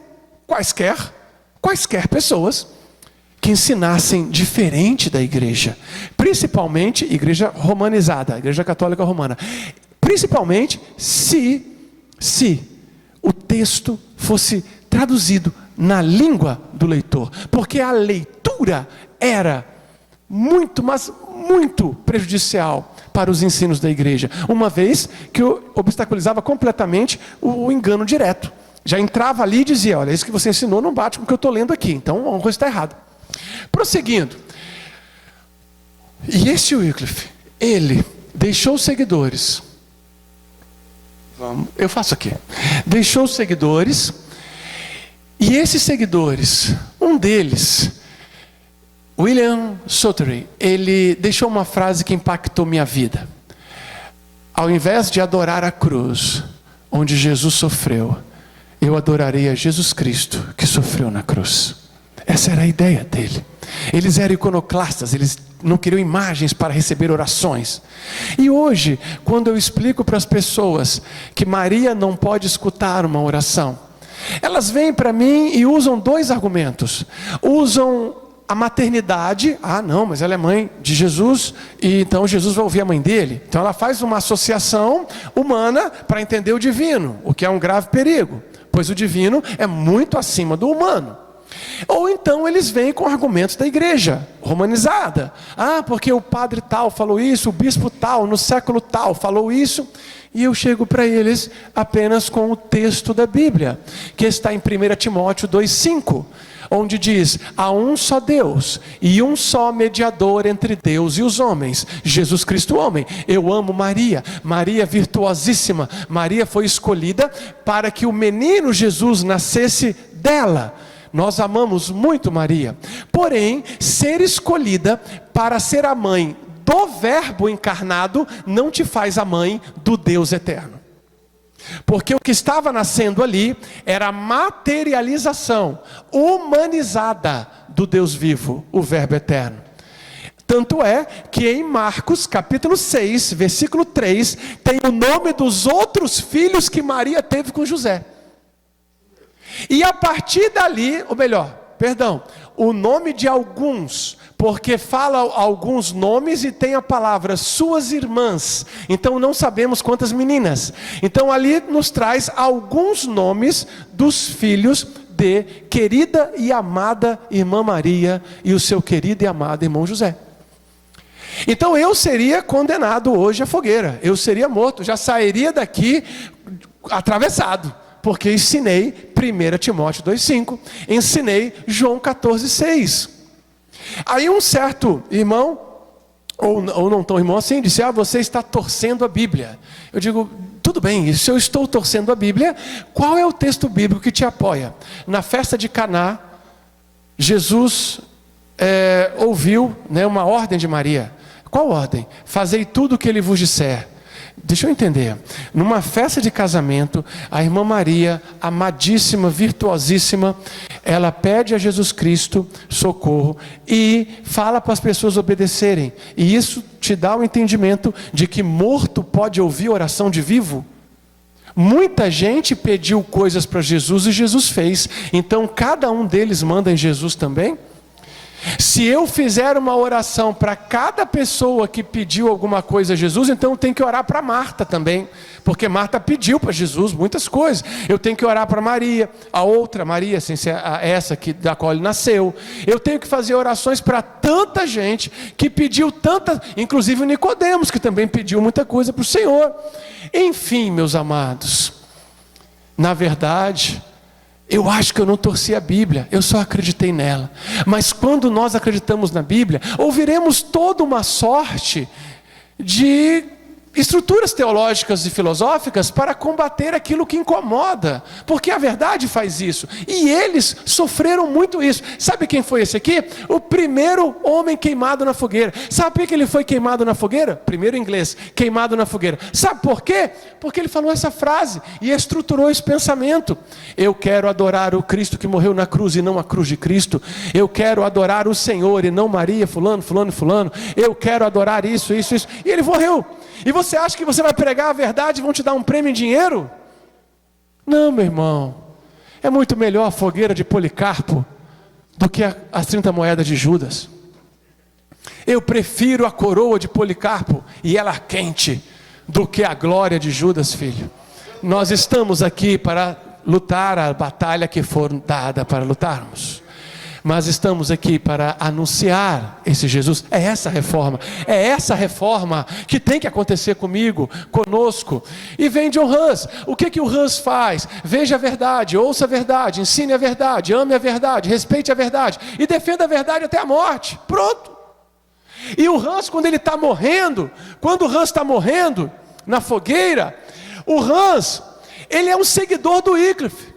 quaisquer pessoas que ensinassem diferente da igreja. Principalmente igreja romanizada, igreja católica romana. Principalmente se o texto fosse traduzido na língua do leitor. Porque a leitura era muito, mas muito prejudicial para os ensinos da igreja, uma vez que obstaculizava completamente o engano direto. Já entrava ali e dizia, olha, isso que você ensinou não bate com o que eu estou lendo aqui, então alguma coisa está errada. Prosseguindo. E esse Wycliffe, ele deixou os seguidores. Eu faço aqui. Deixou os seguidores. E esses seguidores, um deles, William Sottery, ele deixou uma frase que impactou minha vida. Ao invés de adorar a cruz, onde Jesus sofreu, eu adorarei a Jesus Cristo, que sofreu na cruz. Essa era a ideia dele. Eles eram iconoclastas, eles não queriam imagens para receber orações. E hoje, quando eu explico para as pessoas que Maria não pode escutar uma oração, elas vêm para mim e usam dois argumentos. Usam a maternidade. Ah, não, mas ela é mãe de Jesus, e então Jesus vai ouvir a mãe dele. Então ela faz uma associação humana para entender o divino, o que é um grave perigo, pois o divino é muito acima do humano. Ou então eles vêm com argumentos da igreja romanizada. Ah, porque o padre tal falou isso, o bispo tal, no século tal falou isso. E eu chego para eles apenas com o texto da Bíblia, que está em 1 Timóteo 2,5, onde diz: há um só Deus e um só mediador entre Deus e os homens, Jesus Cristo homem. Eu amo Maria, Maria virtuosíssima. Maria foi escolhida para que o menino Jesus nascesse dela. Nós amamos muito Maria. Porém, ser escolhida para ser a mãe do Verbo encarnado não te faz a mãe do Deus eterno. Porque o que estava nascendo ali era a materialização humanizada do Deus vivo, o Verbo eterno. Tanto é que em Marcos capítulo 6, versículo 3, tem o nome dos outros filhos que Maria teve com José. E a partir dali, ou melhor, perdão, o nome de alguns, porque fala alguns nomes e tem a palavra suas irmãs, então não sabemos quantas meninas. Então ali nos traz alguns nomes dos filhos de querida e amada irmã Maria e o seu querido e amado irmão José. Então eu seria condenado hoje à fogueira, eu seria morto, já sairia daqui atravessado, porque ensinei 1 Timóteo 2,5, ensinei João 14,6. Aí um certo irmão, ou não tão irmão assim, disse: ah, você está torcendo a Bíblia. Eu digo: tudo bem, se eu estou torcendo a Bíblia, qual é o texto bíblico que te apoia? Na festa de Caná, Jesus ouviu uma ordem de Maria. Qual ordem? Fazei tudo o que ele vos disser. Deixa eu entender. Numa festa de casamento, a irmã Maria, amadíssima, virtuosíssima, ela pede a Jesus Cristo socorro e fala para as pessoas obedecerem. E isso te dá o entendimento de que morto pode ouvir oração de vivo. Muita gente pediu coisas para Jesus e Jesus fez. Então cada um deles manda em Jesus também. Se eu fizer uma oração para cada pessoa que pediu alguma coisa a Jesus, então eu tenho que orar para Marta também, porque Marta pediu para Jesus muitas coisas. Eu tenho que orar para Maria, a outra Maria, sem ser essa da qual ele nasceu. Eu tenho que fazer orações para tanta gente que pediu tanta, inclusive o Nicodemos, que também pediu muita coisa para o Senhor. Enfim, meus amados, na verdade, eu acho que eu não torci a Bíblia, eu só acreditei nela. Mas quando nós acreditamos na Bíblia, ouviremos toda uma sorte de estruturas teológicas e filosóficas para combater aquilo que incomoda, porque a verdade faz isso, e eles sofreram muito isso. Sabe quem foi esse aqui? O primeiro homem queimado na fogueira. Sabe por que ele foi queimado na fogueira? Primeiro inglês, queimado na fogueira. Sabe por quê? Porque ele falou essa frase e estruturou esse pensamento: eu quero adorar o Cristo que morreu na cruz e não a cruz de Cristo. Eu quero adorar o Senhor e não Maria, fulano, fulano e fulano. Eu quero adorar isso, isso, isso. E ele morreu. E você acha que você vai pregar a verdade e vão te dar um prêmio em dinheiro? Não, meu irmão. É muito melhor a fogueira de Policarpo do que as 30 moedas de Judas. Eu prefiro a coroa de Policarpo e ela quente do que a glória de Judas, filho. Nós estamos aqui para lutar a batalha que for dada para lutarmos. mas estamos aqui para anunciar esse Jesus. É essa reforma que tem que acontecer comigo, conosco. E vem John Hus. O que o Hus faz? Veja a verdade, ouça a verdade, ensine a verdade, ame a verdade, respeite a verdade e defenda a verdade até a morte. Pronto. E o Hus, quando ele está morrendo, na fogueira, o Hus, ele é um seguidor do Wycliffe.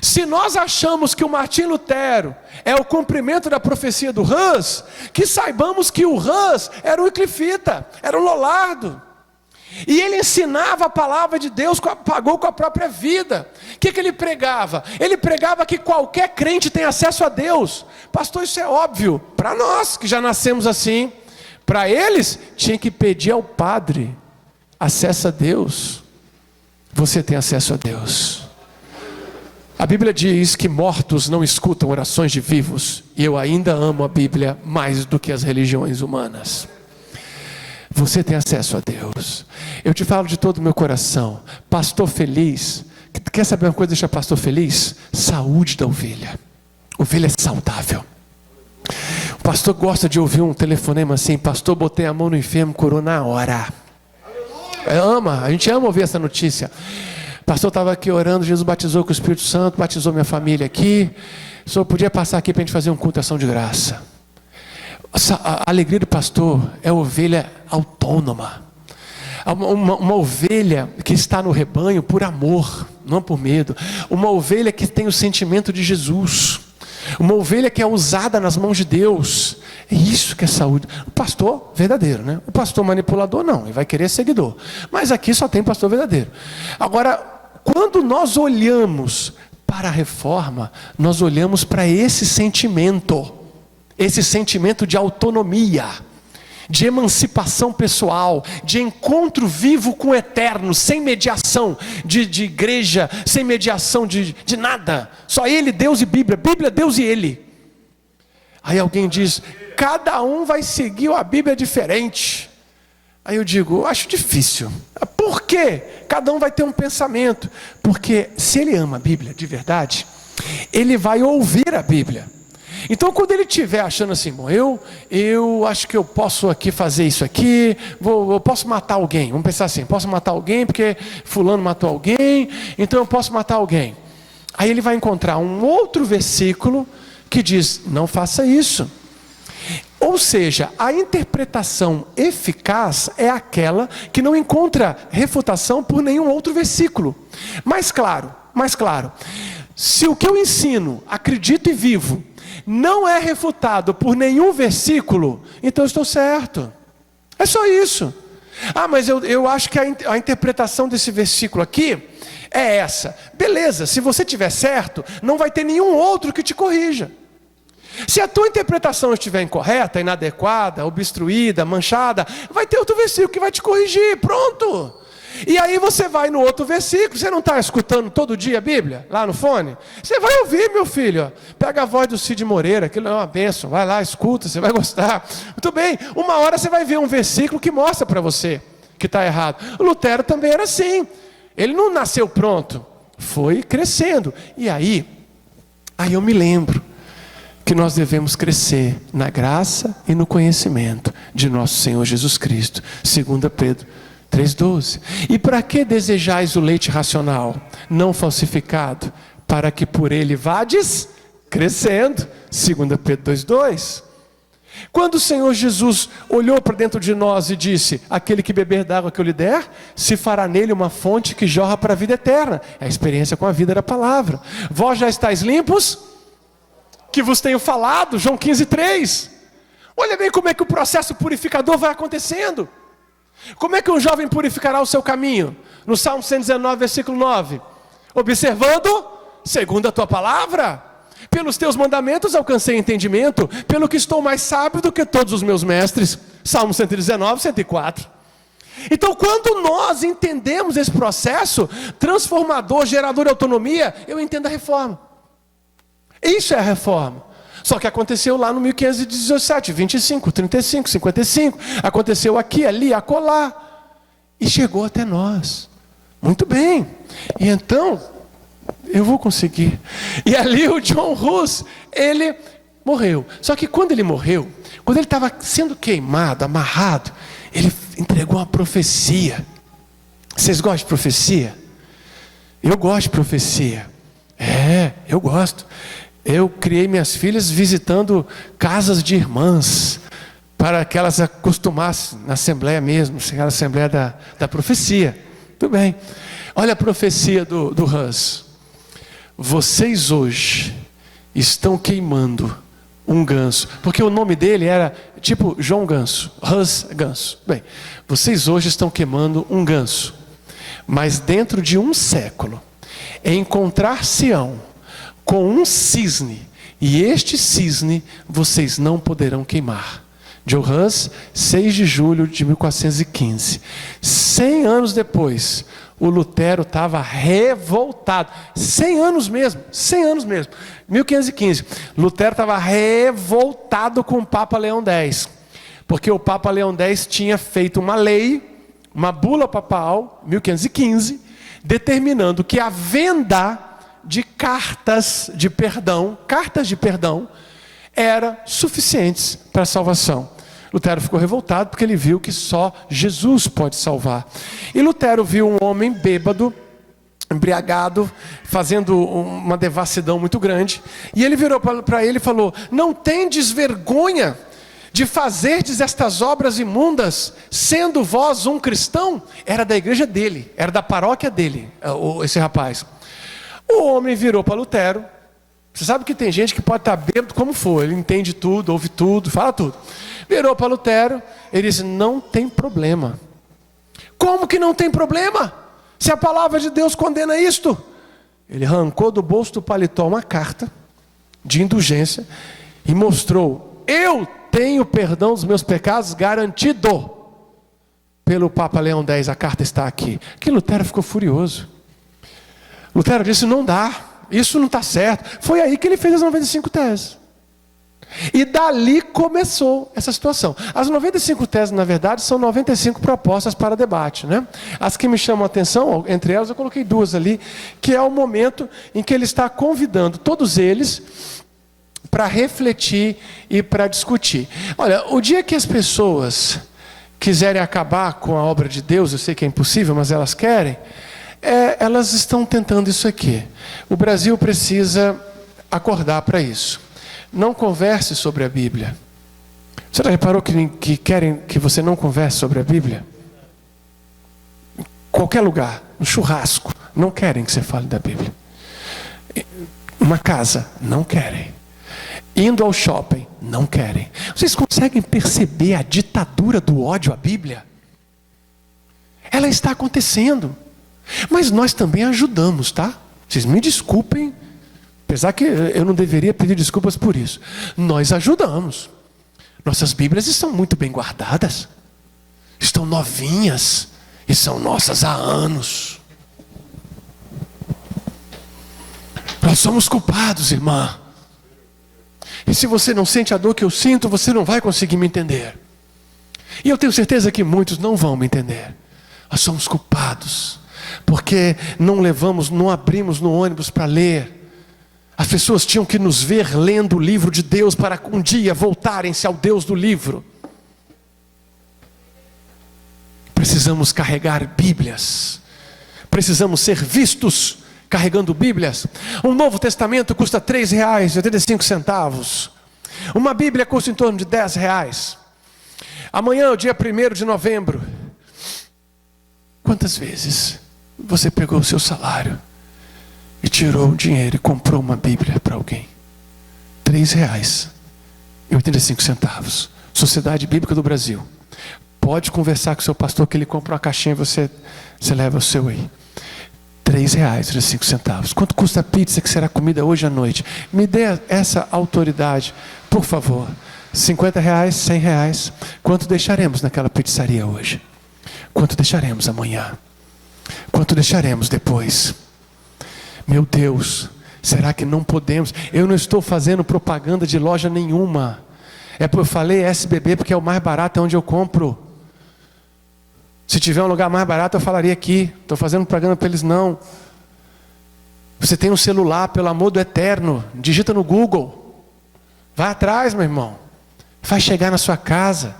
Se nós achamos que o Martim Lutero é o cumprimento da profecia do Hus, que saibamos que o Hus era um wyclifita, era um Lollardo. E ele ensinava a palavra de Deus, pagou com a própria vida. O que ele pregava? Ele pregava que qualquer crente tem acesso a Deus. Pastor, isso é óbvio para nós que já nascemos assim. Para eles, tinha que pedir ao Padre acesso a Deus. Você tem acesso a Deus. A Bíblia diz que mortos não escutam orações de vivos. E eu ainda amo a Bíblia mais do que as religiões humanas. Você tem acesso a Deus. Eu te falo de todo o meu coração. Pastor feliz. Quer saber uma coisa que deixa pastor feliz? Saúde da ovelha. Ovelha é saudável. O pastor gosta de ouvir um telefonema assim: pastor, botei a mão no enfermo, curou na hora. A gente ama ouvir essa notícia. Pastor estava aqui orando, Jesus batizou com o Espírito Santo, batizou minha família aqui. O senhor podia passar aqui para a gente fazer um culto de ação de graça. A alegria do pastor é ovelha autônoma. Uma ovelha que está no rebanho por amor, não por medo. Uma ovelha que tem o sentimento de Jesus. Uma ovelha que é usada nas mãos de Deus. É isso que é saúde. O pastor verdadeiro, né? O pastor manipulador não, ele vai querer seguidor. Mas aqui só tem pastor verdadeiro. Agora, quando nós olhamos para a reforma, nós olhamos para esse sentimento de autonomia, de emancipação pessoal, de encontro vivo com o eterno, sem mediação de igreja, sem mediação de nada, só ele, Deus e Bíblia, Deus e ele. Aí alguém diz, cada um vai seguir a Bíblia diferente. Aí eu digo, eu acho difícil. Por quê? Cada um vai ter um pensamento. Porque se ele ama a Bíblia de verdade, ele vai ouvir a Bíblia. Então quando ele estiver achando assim, bom, eu acho que eu posso aqui fazer isso aqui, eu posso matar alguém. Vamos pensar assim, posso matar alguém porque fulano matou alguém, então eu posso matar alguém. Aí ele vai encontrar um outro versículo que diz, não faça isso. Ou seja, a interpretação eficaz é aquela que não encontra refutação por nenhum outro versículo. Mais claro, se o que eu ensino, acredito e vivo, não é refutado por nenhum versículo, então eu estou certo. É só isso. Mas eu acho que a interpretação desse versículo aqui é essa. Beleza, se você estiver certo, não vai ter nenhum outro que te corrija. Se a tua interpretação estiver incorreta, inadequada, obstruída, manchada, vai ter outro versículo que vai te corrigir, pronto. E aí você vai no outro versículo. Você não está escutando todo dia a Bíblia, lá no fone? Você vai ouvir, meu filho. Pega a voz do Cid Moreira, aquilo é uma bênção. Vai lá, escuta, você vai gostar. Muito bem, uma hora você vai ver um versículo que mostra para você que está errado. O Lutero também era assim. Ele não nasceu pronto, foi crescendo. E aí eu me lembro que nós devemos crescer na graça e no conhecimento de nosso Senhor Jesus Cristo. 2 Pedro 3,12. E para que desejais o leite racional, não falsificado, para que por ele vades crescendo? 2 Pedro 2,2. Quando o Senhor Jesus olhou para dentro de nós e disse, aquele que beber da água que eu lhe der, se fará nele uma fonte que jorra para a vida eterna. É a experiência com a vida da palavra. Vós já estáis limpos, que vos tenho falado, João 15,3. Olha bem como é que o processo purificador vai acontecendo. Como é que um jovem purificará o seu caminho? No Salmo 119, versículo 9. Observando, segundo a tua palavra, pelos teus mandamentos alcancei entendimento, pelo que estou mais sábio do que todos os meus mestres. Salmo 119, 104. Então quando nós entendemos esse processo transformador, gerador de autonomia, eu entendo a reforma. Isso é a reforma. Só que aconteceu lá no 1517, 25, 35, 55. Aconteceu aqui, ali, acolá. E chegou até nós. Muito bem. E então, eu vou conseguir. E ali o John Hus, ele morreu. Só que quando ele morreu, quando ele estava sendo queimado, amarrado, ele entregou uma profecia. Vocês gostam de profecia? Eu gosto de profecia. Eu gosto. Eu criei minhas filhas visitando casas de irmãs, para que elas acostumassem na assembleia mesmo, chegar na assembleia da profecia. Tudo bem. Olha a profecia do Hus. Vocês hoje estão queimando um ganso, porque o nome dele era tipo João Ganso, Hus Ganso. Bem, vocês hoje estão queimando um ganso, mas dentro de um século encontrar-se-ão com um cisne, e este cisne vocês não poderão queimar. Joe Hus, 6 de julho de 1415. 100 anos depois, o Lutero estava revoltado. 100 anos mesmo. 1515. Lutero estava revoltado com o Papa Leão X. Porque o Papa Leão X tinha feito uma lei, uma bula papal, 1515, determinando que a venda de cartas de perdão era suficientes para a salvação. Lutero ficou revoltado porque ele viu que só Jesus pode salvar. E Lutero viu um homem bêbado, embriagado, fazendo uma devassidão muito grande. E ele virou para ele e falou: não tendes vergonha de fazerdes estas obras imundas, sendo vós um cristão? Era da igreja dele, era da paróquia dele, esse rapaz. O homem virou para Lutero. Você sabe que tem gente que pode estar bêbado como for, ele entende tudo, ouve tudo, fala tudo. Virou para Lutero, ele disse: não tem problema. Como que não tem problema? Se a palavra de Deus condena isto. Ele arrancou do bolso do paletó uma carta de indulgência e mostrou: eu tenho perdão dos meus pecados garantido pelo Papa Leão X, a carta está aqui. Que Lutero ficou furioso. Lutero disse: não dá, isso não está certo. Foi aí que ele fez as 95 teses. E dali começou essa situação. As 95 teses, na verdade, são 95 propostas para debate, né? As que me chamam a atenção, entre elas eu coloquei 2 ali, que é o momento em que ele está convidando todos eles para refletir e para discutir. Olha, o dia que as pessoas quiserem acabar com a obra de Deus, eu sei que é impossível, mas elas querem, elas estão tentando isso aqui. O Brasil precisa acordar para isso. Não converse sobre a Bíblia. Você já reparou que querem que você não converse sobre a Bíblia? Em qualquer lugar, no churrasco, não querem que você fale da Bíblia. Uma casa, não querem. Indo ao shopping, não querem. Vocês conseguem perceber a ditadura do ódio à Bíblia? Ela está acontecendo. Mas nós também ajudamos, tá? Vocês me desculpem, apesar que eu não deveria pedir desculpas por isso. Nós ajudamos. Nossas Bíblias estão muito bem guardadas. Estão novinhas. E são nossas há anos. Nós somos culpados, irmã. E se você não sente a dor que eu sinto, você não vai conseguir me entender. E eu tenho certeza que muitos não vão me entender. Nós somos culpados, porque não abrimos no ônibus para ler. As pessoas tinham que nos ver lendo o livro de Deus para um dia voltarem-se ao Deus do livro. Precisamos carregar Bíblias. Precisamos ser vistos carregando Bíblias. Um Novo Testamento custa R$3,85. Uma Bíblia custa em torno de R$10. Amanhã é o dia 1º de novembro. Quantas vezes você pegou o seu salário e tirou o dinheiro e comprou uma Bíblia para alguém? R$3,85. Sociedade Bíblica do Brasil. Pode conversar com o seu pastor que ele compra uma caixinha e você leva o seu aí. R$3,05. Quanto custa a pizza que será comida hoje à noite? Me dê essa autoridade, por favor. R$50, R$100. Quanto deixaremos naquela pizzaria hoje? Quanto deixaremos amanhã? Quanto deixaremos depois? Meu Deus, será que não podemos? Eu não estou fazendo propaganda de loja nenhuma. Eu falei SBB porque é o mais barato, é onde eu compro. Se tiver um lugar mais barato, eu falaria aqui. Estou fazendo propaganda para eles, não. Você tem um celular, pelo amor do eterno, digita no Google. Vai atrás, meu irmão. Faz chegar na sua casa.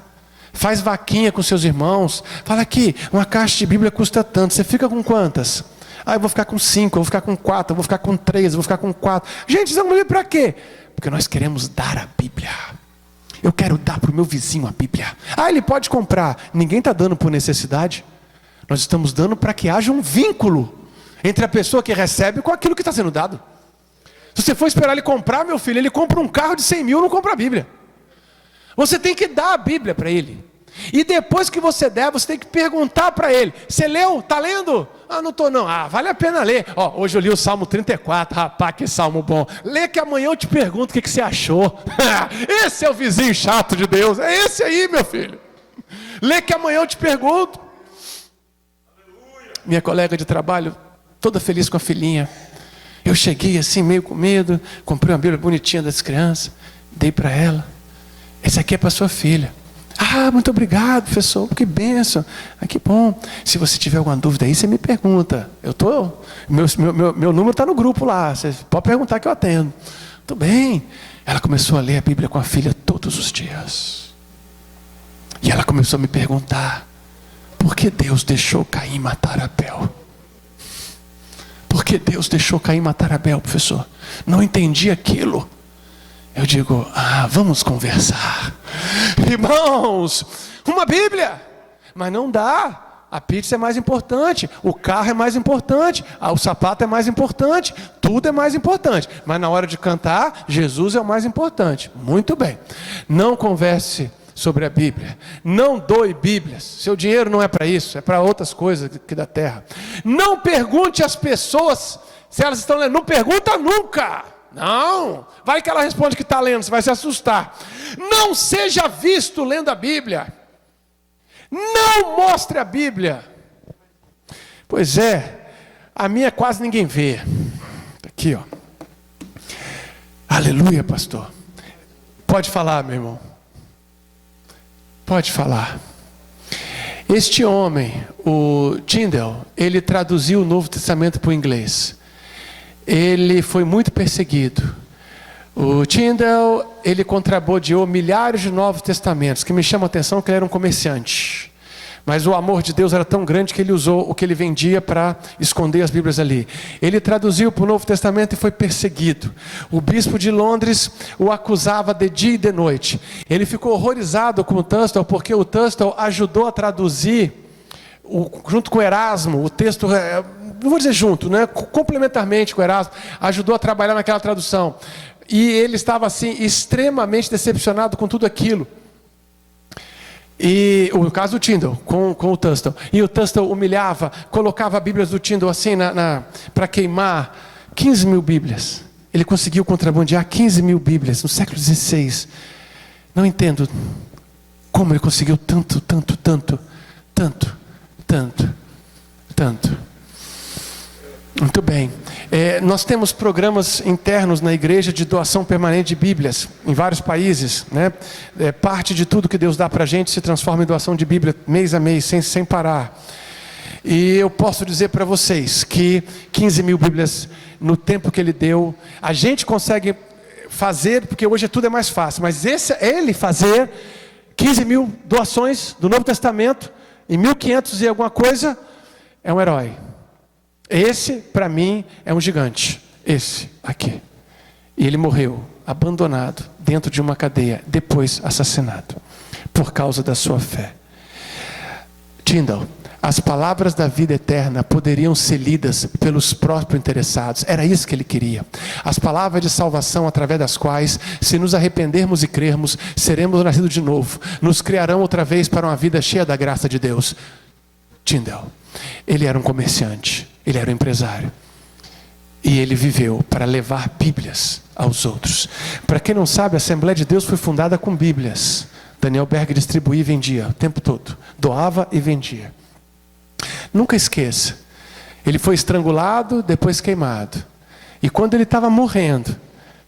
Faz vaquinha com seus irmãos. Fala aqui, uma caixa de Bíblia custa tanto. Você fica com quantas? Eu vou ficar com 5, eu vou ficar com 4, eu vou ficar com 3, eu vou ficar com 4. Gente, isso é uma Bíblia para quê? Porque nós queremos dar a Bíblia. Eu quero dar para o meu vizinho a Bíblia. Ele pode comprar. Ninguém está dando por necessidade. Nós estamos dando para que haja um vínculo entre a pessoa que recebe com aquilo que está sendo dado. Se você for esperar ele comprar, meu filho, ele compra um carro de 100 mil, não compra a Bíblia. Você tem que dar a Bíblia para ele. E depois que você der, você tem que perguntar para ele: você leu? Está lendo? Não estou não. Vale a pena ler. Hoje eu li o Salmo 34. Rapaz, que salmo bom. Lê que amanhã eu te pergunto o que você achou. Esse é o vizinho chato de Deus. É esse aí, meu filho. Lê que amanhã eu te pergunto. Minha colega de trabalho, toda feliz com a filhinha. Eu cheguei assim, meio com medo. Comprei uma Bíblia bonitinha das crianças. Dei para ela. Esse aqui é para sua filha. Muito obrigado, professor, que bênção. Que bom. Se você tiver alguma dúvida aí, você me pergunta. Meu número está no grupo lá. Você pode perguntar que eu atendo. Tudo bem. Ela começou a ler a Bíblia com a filha todos os dias. E ela começou a me perguntar: por que Deus deixou Caim matar Abel? Por que Deus deixou Caim matar Abel, professor? Não entendi aquilo. Eu digo: vamos conversar. Irmãos, uma Bíblia. Mas não dá. A pizza é mais importante. O carro é mais importante. O sapato é mais importante. Tudo é mais importante. Mas na hora de cantar, Jesus é o mais importante. Muito bem. Não converse sobre a Bíblia. Não doe Bíblias. Seu dinheiro não é para isso. É para outras coisas aqui da terra. Não pergunte às pessoas se elas estão lendo. Não pergunta nunca. Não, vai que ela responde que está lendo, você vai se assustar. Não seja visto lendo a Bíblia. Não mostre a Bíblia. Pois é, a minha quase ninguém vê. Aqui, ó. Aleluia, pastor. Pode falar, meu irmão. Pode falar. Este homem, o Tyndale, ele traduziu o Novo Testamento para o inglês. Ele foi muito perseguido. O Tyndale, ele contrabandeou milhares de Novos Testamentos, que me chama a atenção que ele era um comerciante. Mas o amor de Deus era tão grande que ele usou o que ele vendia para esconder as Bíblias ali. Ele traduziu para o Novo Testamento e foi perseguido. O bispo de Londres o acusava de dia e de noite. Ele ficou horrorizado com o Tunstall, porque o Tunstall ajudou a traduzir, junto com o Erasmo, o texto... não vou dizer junto, né? Complementarmente com o Erasmo, ajudou a trabalhar naquela tradução. E ele estava assim, extremamente decepcionado com tudo aquilo. E o caso do Tyndale, com o Tunstall. E o Tunstall humilhava, colocava a Bíblia do Tyndale assim para queimar 15 mil Bíblias. Ele conseguiu contrabandear 15 mil Bíblias no século XVI. Não entendo como ele conseguiu tanto. Muito bem. Nós temos programas internos na igreja de doação permanente de Bíblias em vários países, né? Parte de tudo que Deus dá para a gente se transforma em doação de Bíblia mês a mês, sem parar. E eu posso dizer para vocês que 15 mil Bíblias no tempo que Ele deu, a gente consegue fazer, porque hoje tudo é mais fácil, mas Ele fazer 15 mil doações do Novo Testamento em 1500 e alguma coisa, é um herói. Esse, para mim, é um gigante. Esse aqui. E ele morreu, abandonado, dentro de uma cadeia, depois assassinado, por causa da sua fé. Tyndale, as palavras da vida eterna poderiam ser lidas pelos próprios interessados. Era isso que ele queria. As palavras de salvação através das quais, se nos arrependermos e crermos, seremos nascidos de novo. Nos criarão outra vez para uma vida cheia da graça de Deus. Tyndale, ele era um comerciante, ele era um empresário. E ele viveu para levar Bíblias aos outros. Para quem não sabe, a Assembleia de Deus foi fundada com Bíblias. Daniel Berg distribuía e vendia o tempo todo. Doava e vendia. Nunca esqueça. Ele foi estrangulado, depois queimado. E quando ele estava morrendo,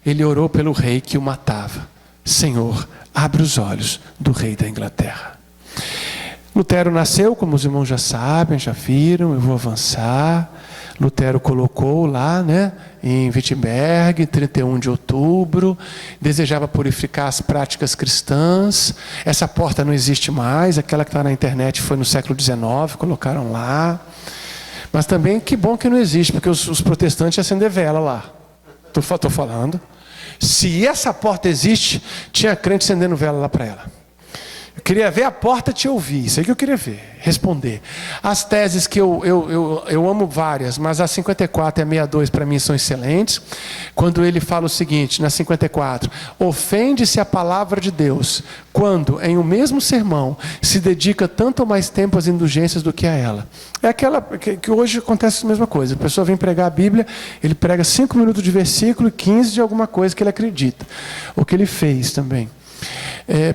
ele orou pelo rei que o matava. Senhor, abre os olhos do rei da Inglaterra. Lutero nasceu, como os irmãos já sabem, já viram, eu vou avançar. Lutero colocou lá, em Wittenberg, 31 de outubro, desejava purificar as práticas cristãs. Essa porta não existe mais, aquela que está na internet foi no século XIX, colocaram lá. Mas também que bom que não existe, porque os protestantes acendem vela lá. Estou falando. Se essa porta existe, tinha crente acendendo vela lá para ela. Eu queria ver a porta te ouvir, isso aí que eu queria ver, responder. As teses que eu amo várias, mas a 54 e a 62 para mim são excelentes. Quando ele fala o seguinte, na 54, ofende-se a palavra de Deus, quando em um mesmo sermão se dedica tanto ou mais tempo às indulgências do que a ela. É aquela que hoje acontece a mesma coisa, a pessoa vem pregar a Bíblia, ele prega 5 minutos de versículo e 15 de alguma coisa que ele acredita, o que ele fez também.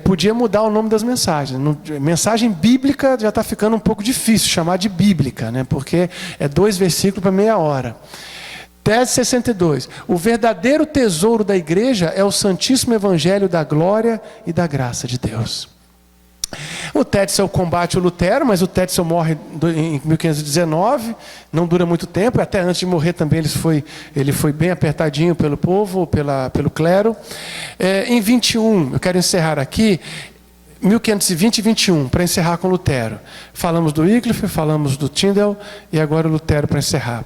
Podia mudar o nome das mensagens. Mensagem bíblica já está ficando um pouco difícil chamar de bíblica, porque é 2 versículos para meia hora. Tese 62. O verdadeiro tesouro da igreja é o Santíssimo Evangelho da glória e da graça de Deus. O Tetzel combate o Lutero, mas o Tetzel morre em 1519, não dura muito tempo, até antes de morrer também ele foi bem apertadinho pelo povo, pelo clero. Em 21, eu quero encerrar aqui, 1520 e 21, para encerrar com Lutero. Falamos do Wycliffe, falamos do Tyndale, e agora o Lutero para encerrar.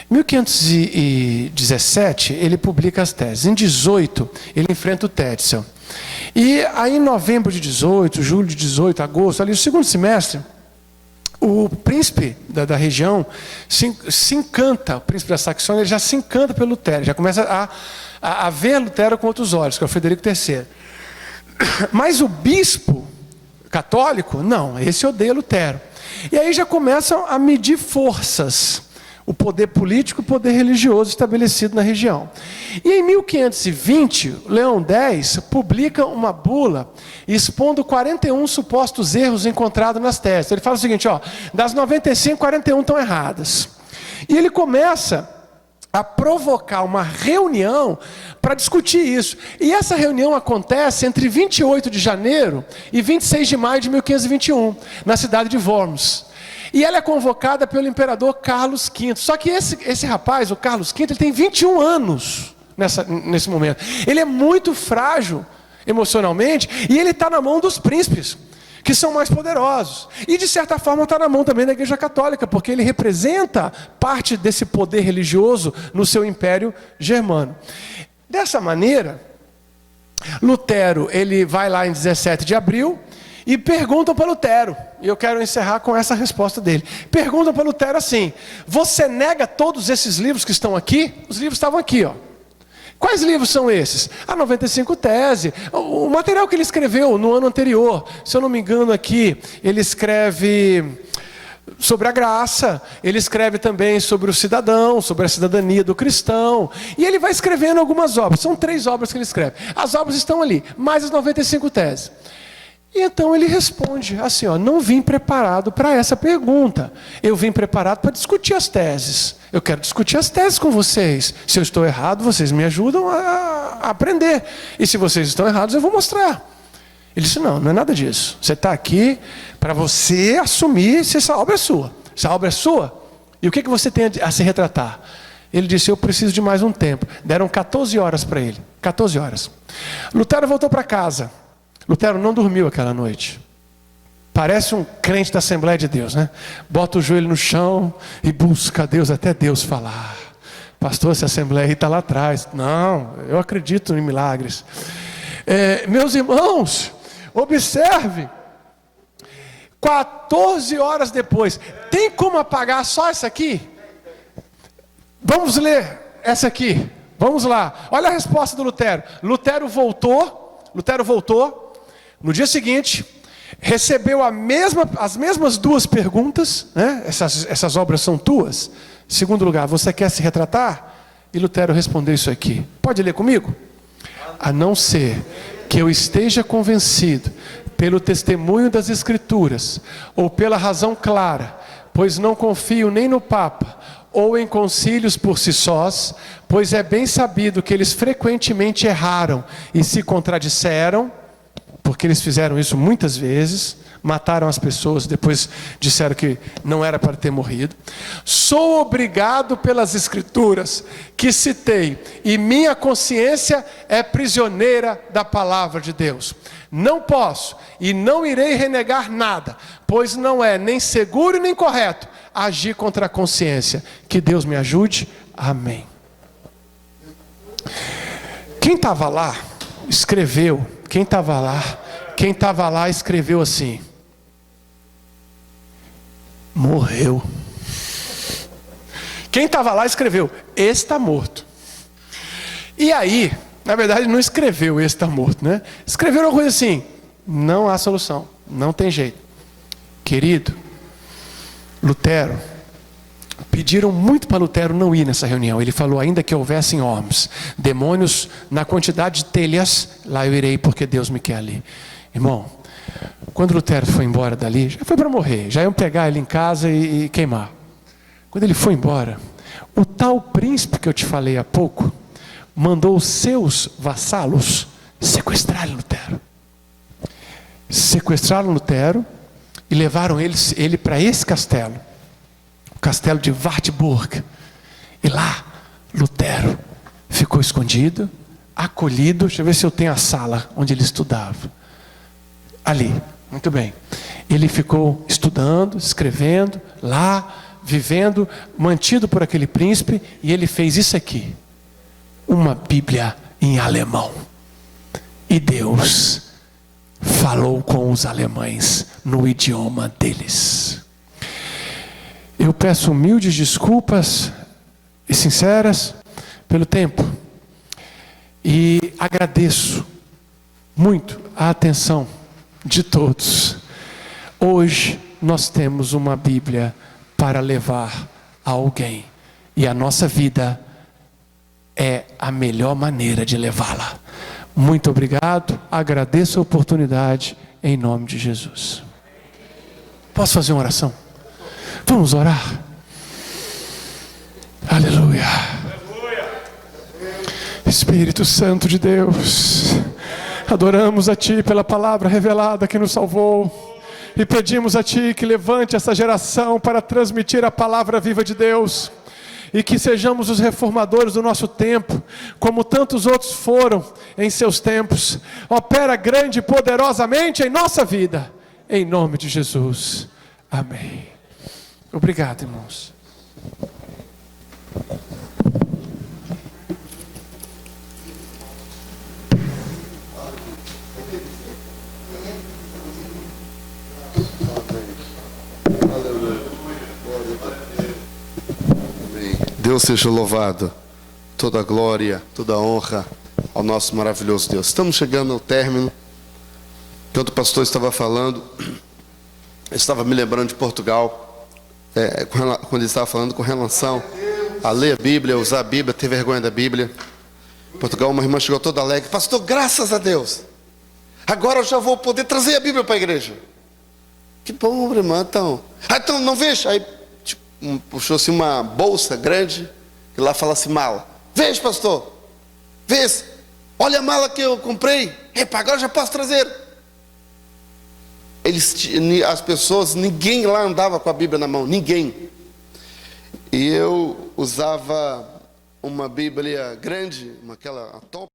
1517, ele publica as teses. Em 18, ele enfrenta o Tetzel. E aí em novembro de 18, julho de 18, agosto, ali no segundo semestre, o príncipe da região se encanta, o príncipe da Saxônia, ele já se encanta pelo Lutero, já começa a ver Lutero com outros olhos, que é o Frederico III. Mas o bispo católico, não, esse odeia Lutero. E aí já começam a medir forças, o poder político e o poder religioso estabelecido na região. E em 1520, Leão X publica uma bula expondo 41 supostos erros encontrados nas teses. Ele fala o seguinte, das 95, 41 estão erradas. E ele começa a provocar uma reunião para discutir isso. E essa reunião acontece entre 28 de janeiro e 26 de maio de 1521, na cidade de Worms. E ela é convocada pelo imperador Carlos V. Só que esse rapaz, o Carlos V, ele tem 21 anos nesse momento. Ele é muito frágil emocionalmente e ele está na mão dos príncipes, que são mais poderosos. E de certa forma está na mão também da Igreja Católica, porque ele representa parte desse poder religioso no seu império germano. Dessa maneira, Lutero ele vai lá em 17 de abril, e perguntam para Lutero, e eu quero encerrar com essa resposta dele. Perguntam para Lutero assim: você nega todos esses livros que estão aqui? Os livros estavam aqui, Quais livros são esses? A 95 Tese, o material que ele escreveu no ano anterior. Se eu não me engano aqui, ele escreve sobre a graça, ele escreve também sobre o cidadão, sobre a cidadania do cristão, e ele vai escrevendo algumas obras. São 3 obras que ele escreve. As obras estão ali, mais as 95 Teses. E então ele responde assim, não vim preparado para essa pergunta. Eu vim preparado para discutir as teses. Eu quero discutir as teses com vocês. Se eu estou errado, vocês me ajudam a aprender. E se vocês estão errados, eu vou mostrar. Ele disse, não é nada disso. Você está aqui para você assumir se essa obra é sua. Essa obra é sua. E o que você tem a se retratar? Ele disse, eu preciso de mais um tempo. Deram 14 horas para ele. 14 horas. Lutero voltou para casa. Lutero não dormiu aquela noite. Parece um crente da Assembleia de Deus, Bota o joelho no chão e busca a Deus até Deus falar. Pastor, essa Assembleia aí está lá atrás. Não, eu acredito em milagres. Meus irmãos, observe. 14 horas depois. Tem como apagar só essa aqui? Vamos ler essa aqui. Vamos lá. Olha a resposta do Lutero. Lutero voltou. No dia seguinte, recebeu as mesmas 2 perguntas, essas obras são tuas. Segundo lugar, você quer se retratar? E Lutero respondeu isso aqui. Pode ler comigo? A não ser que eu esteja convencido pelo testemunho das Escrituras, ou pela razão clara, pois não confio nem no Papa, ou em concílios por si sós, pois é bem sabido que eles frequentemente erraram e se contradisseram, porque eles fizeram isso muitas vezes, mataram as pessoas, depois disseram que não era para ter morrido. Sou obrigado pelas Escrituras que citei, e minha consciência é prisioneira da palavra de Deus. Não posso e não irei renegar nada, pois não é nem seguro nem correto agir contra a consciência. Que Deus me ajude. Amém. Quem estava lá escreveu, quem estava lá escreveu assim: morreu. Quem estava lá escreveu: esse está morto. E aí, na verdade não escreveu esse está morto, né? Escreveu uma coisa assim: não há solução, não tem jeito. Querido, Lutero, pediram muito para Lutero não ir nessa reunião. Ele falou: ainda que houvessem homens, demônios na quantidade de telhas, lá eu irei, porque Deus me quer ali. Irmão, quando Lutero foi embora dali, já foi para morrer, já iam pegar ele em casa e queimar. Quando ele foi embora, o tal príncipe que eu te falei há pouco, mandou os seus vassalos sequestrarem Lutero. Sequestraram Lutero e levaram ele para esse castelo, o castelo de Wartburg. E lá, Lutero ficou escondido, acolhido. Deixa eu ver se eu tenho a sala onde ele estudava. Ali, muito bem. Ele ficou estudando, escrevendo, lá, vivendo, mantido por aquele príncipe. E ele fez isso aqui: uma Bíblia em alemão. E Deus falou com os alemães no idioma deles. Eu peço humildes desculpas e sinceras pelo tempo. E agradeço muito a atenção de todos. Hoje nós temos uma Bíblia para levar a alguém. E a nossa vida é a melhor maneira de levá-la. Muito obrigado, agradeço a oportunidade, em nome de Jesus. Posso fazer uma oração? Vamos orar? Aleluia. Espírito Santo de Deus, adoramos a Ti pela palavra revelada que nos salvou. E pedimos a Ti que levante essa geração para transmitir a palavra viva de Deus. E que sejamos os reformadores do nosso tempo, como tantos outros foram em seus tempos. Opera grande e poderosamente em nossa vida, em nome de Jesus. Amém. Obrigado, irmãos. Deus seja louvado. Toda a glória, toda a honra ao nosso maravilhoso Deus. Estamos chegando ao término. Enquanto o pastor estava falando, eu estava me lembrando de Portugal, quando ele estava falando com relação a ler a Bíblia, usar a Bíblia, ter vergonha da Bíblia. Em Portugal, uma irmã chegou toda alegre: pastor, graças a Deus, agora eu já vou poder trazer a Bíblia para a igreja. Que bom, irmã, então. Então não veja. Aí puxou-se uma bolsa grande, que lá fala-se mala. Veja, pastor, veja, olha a mala que eu comprei. Epa, agora já posso trazer. As pessoas, ninguém lá andava com a Bíblia na mão, ninguém. E eu usava uma Bíblia grande, aquela top.